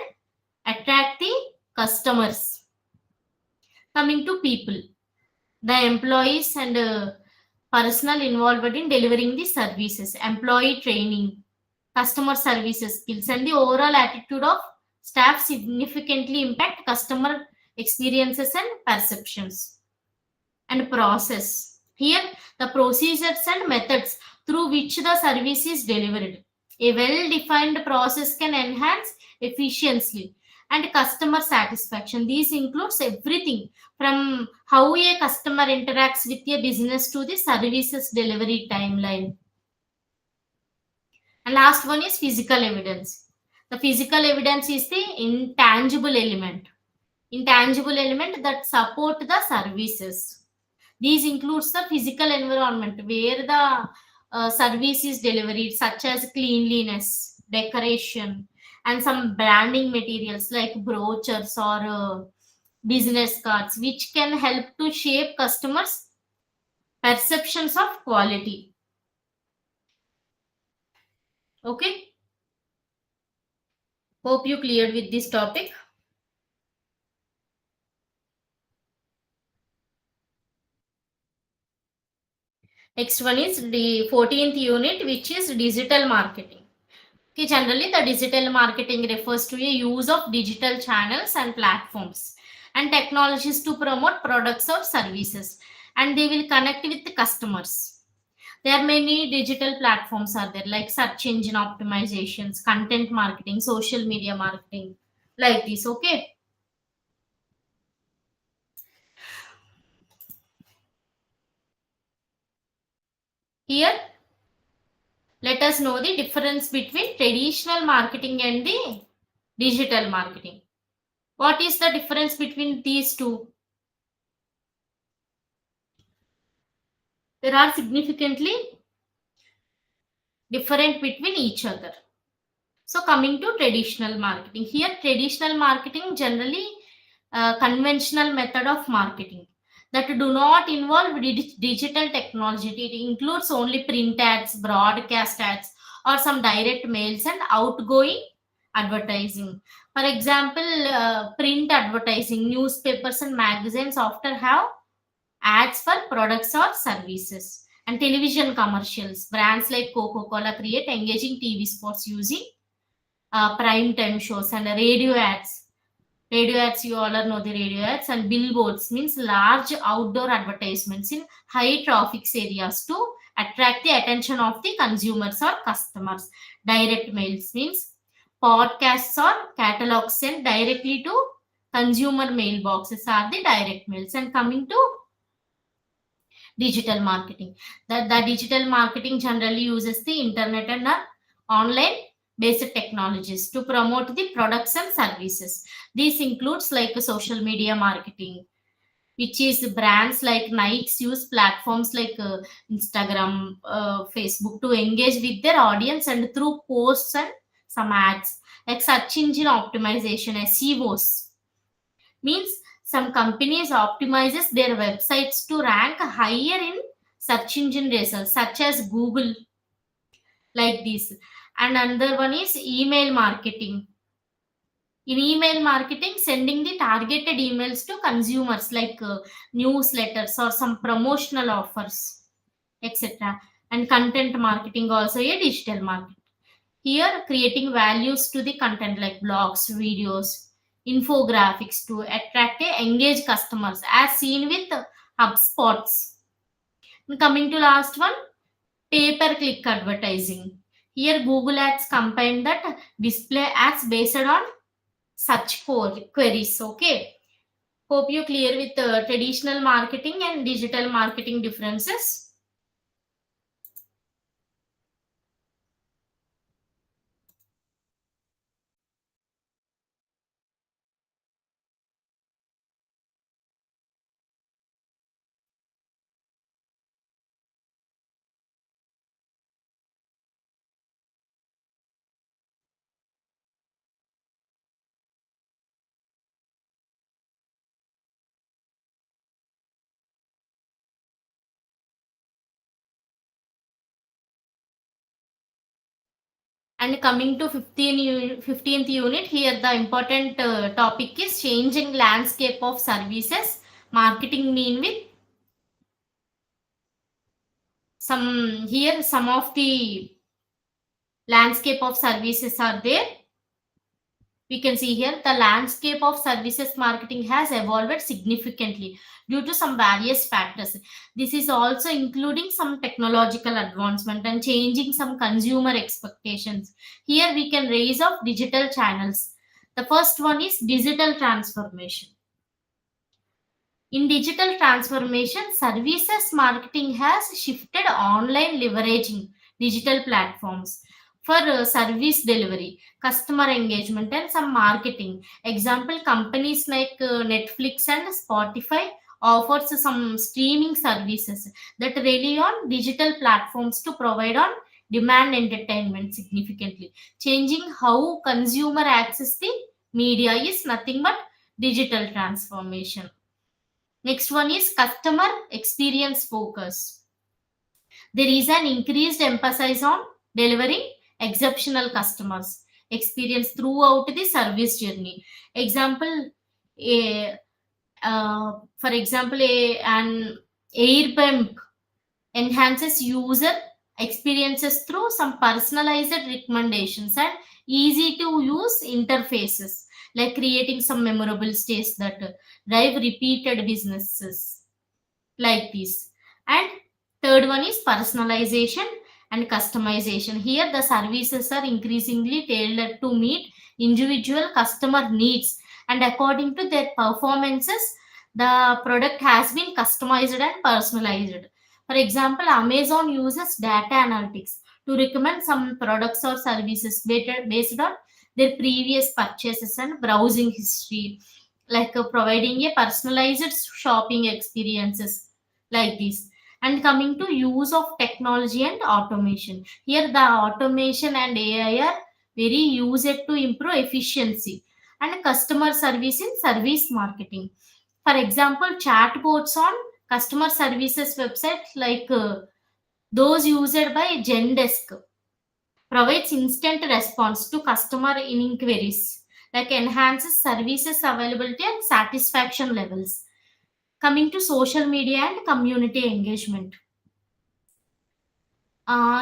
attract the customers. Coming to people, the employees and personnel involved in delivering the services, employee training, customer services skills, and the overall attitude of staff significantly impact customer experiences and perceptions. And process. Here, the procedures and methods through which the service is delivered. A well-defined process can enhance efficiency and customer satisfaction. This includes everything from how a customer interacts with a business to the services delivery timeline. And last one is physical evidence. The physical evidence is the intangible element that support the services. These includes the physical environment where the service is delivered, such as cleanliness, decoration, and some branding materials like brochures or business cards, which can help to shape customers' perceptions of quality. Okay, hope you cleared with this topic. Next one is the 14th unit, which is digital marketing. Okay, generally the digital marketing refers to a use of digital channels and platforms and technologies to promote products or services, and they will connect with the customers. There are many digital platforms are there, like search engine optimizations, content marketing, social media marketing, like this. Okay, here let us know the difference between traditional marketing and the digital marketing. What is the difference between these two? There are significantly different between each other. So coming to traditional marketing, here traditional marketing generally conventional method of marketing that do not involve digital technology. It includes only print ads, broadcast ads, or some direct mails and outgoing advertising. For example, print advertising, newspapers and magazines often have ads for products or services. And television commercials, brands like Coca-Cola create engaging TV spots using prime time shows. And radio ads, you all know the radio ads. And billboards means large outdoor advertisements in high traffic areas to attract the attention of the consumers or customers. Direct mails means podcasts or catalogs sent directly to consumer mailboxes are the direct mails. And coming to digital marketing, the digital marketing generally uses the internet and online based technologies to promote the products and services. This includes like social media marketing, which is brands like Nikes use platforms like Instagram, Facebook to engage with their audience and through posts and some ads. Like search engine optimization, SEOs means some companies optimizes their websites to rank higher in search engine results such as Google, like this. And another one is email marketing. In email marketing, sending the targeted emails to consumers like newsletters or some promotional offers, etc. And content marketing also a digital marketing. Here, creating values to the content like blogs, videos, infographics to attract a engaged customers, as seen with HubSpots. And coming to last one, pay-per-click advertising. Here, Google Ads combine that display ads based on such queries. Okay. Hope you clear with traditional marketing and digital marketing differences. And coming to 15th unit, here the important topic is changing landscape of services. Marketing mean with some of the landscape of services are there. We can see here the landscape of services marketing has evolved significantly due to some various factors. This is also including some technological advancement and changing some consumer expectations. Here we can raise up digital channels. The first one is digital transformation. In digital transformation, services marketing has shifted online, leveraging digital platforms for service delivery, customer engagement, and some marketing. Example, companies like Netflix and Spotify offers some streaming services that rely on digital platforms to provide on demand entertainment significantly. Changing how consumer access the media is nothing but digital transformation. Next one is customer experience focus. There is an increased emphasis on delivering exceptional customers experience throughout the service journey. Example, a for example, an air pump enhances user experiences through some personalized recommendations and easy to use interfaces, like creating some memorable stays that drive repeated businesses, like this. And third one is personalization and customization. Here the services are increasingly tailored to meet individual customer needs, and according to their performances the product has been customized and personalized. For example, Amazon uses data analytics to recommend some products or services based on their previous purchases and browsing history, like providing a personalized shopping experiences, like this. And coming to use of technology and automation, here the automation and AI are very used to improve efficiency and customer service in service marketing. For example, chatbots on customer services website like those used by Zendesk provides instant response to customer inquiries, like enhances services availability and satisfaction levels. Coming to social media and community engagement.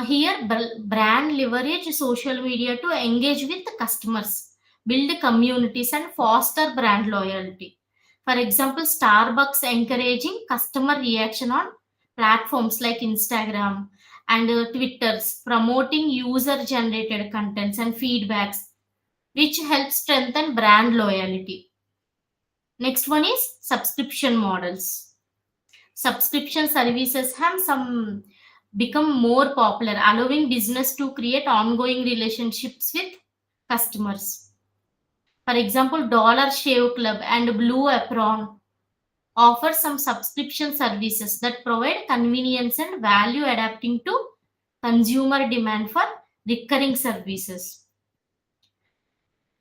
Here, brand leverage social media to engage with customers, build communities, and foster brand loyalty. For example, Starbucks encouraging customer reaction on platforms like Instagram and Twitter's, promoting user generated contents and feedbacks, which helps strengthen brand loyalty. Next one is subscription models. Subscription services have some become more popular, allowing business to create ongoing relationships with customers. For example, Dollar Shave Club and Blue Apron offer some subscription services that provide convenience and value adapting to consumer demand for recurring services.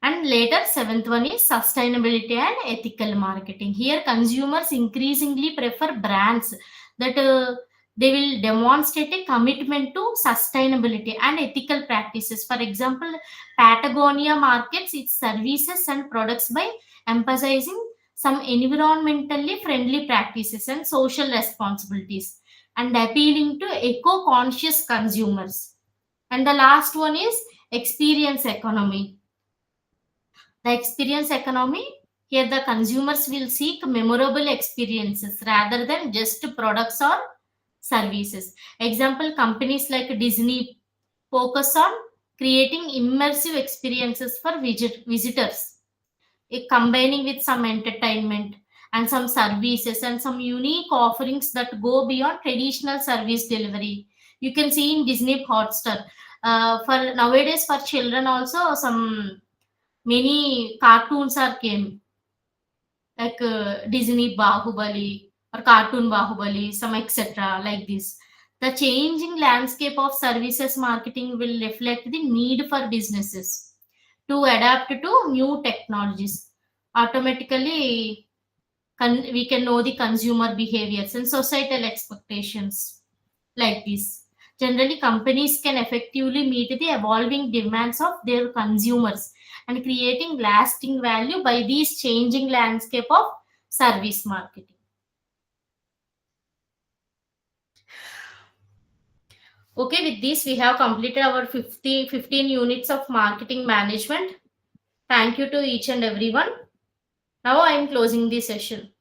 And later, seventh one is sustainability and ethical marketing. Here, consumers increasingly prefer brands that they will demonstrate a commitment to sustainability and ethical practices. For example, Patagonia markets its services and products by emphasizing some environmentally friendly practices and social responsibilities and appealing to eco-conscious consumers. And the last one is experience economy. The experience economy, here the consumers will seek memorable experiences rather than just products or services. Example, companies like Disney focus on creating immersive experiences for visitors, combining with some entertainment and some services and some unique offerings that go beyond traditional service delivery. You can see in Disney Hotstar. For nowadays, for children also, some many cartoons are came like Disney Bahubali or cartoon Bahubali, some etc. like this. The changing landscape of services marketing will reflect the need for businesses to adapt to new technologies. Automatically, we can know the consumer behaviors and societal expectations like this. Generally, companies can effectively meet the evolving demands of their consumers and creating lasting value by these changing landscape of service marketing. Okay, with this, we have completed our 15 units of marketing management. Thank you to each and everyone. Now I am closing the session.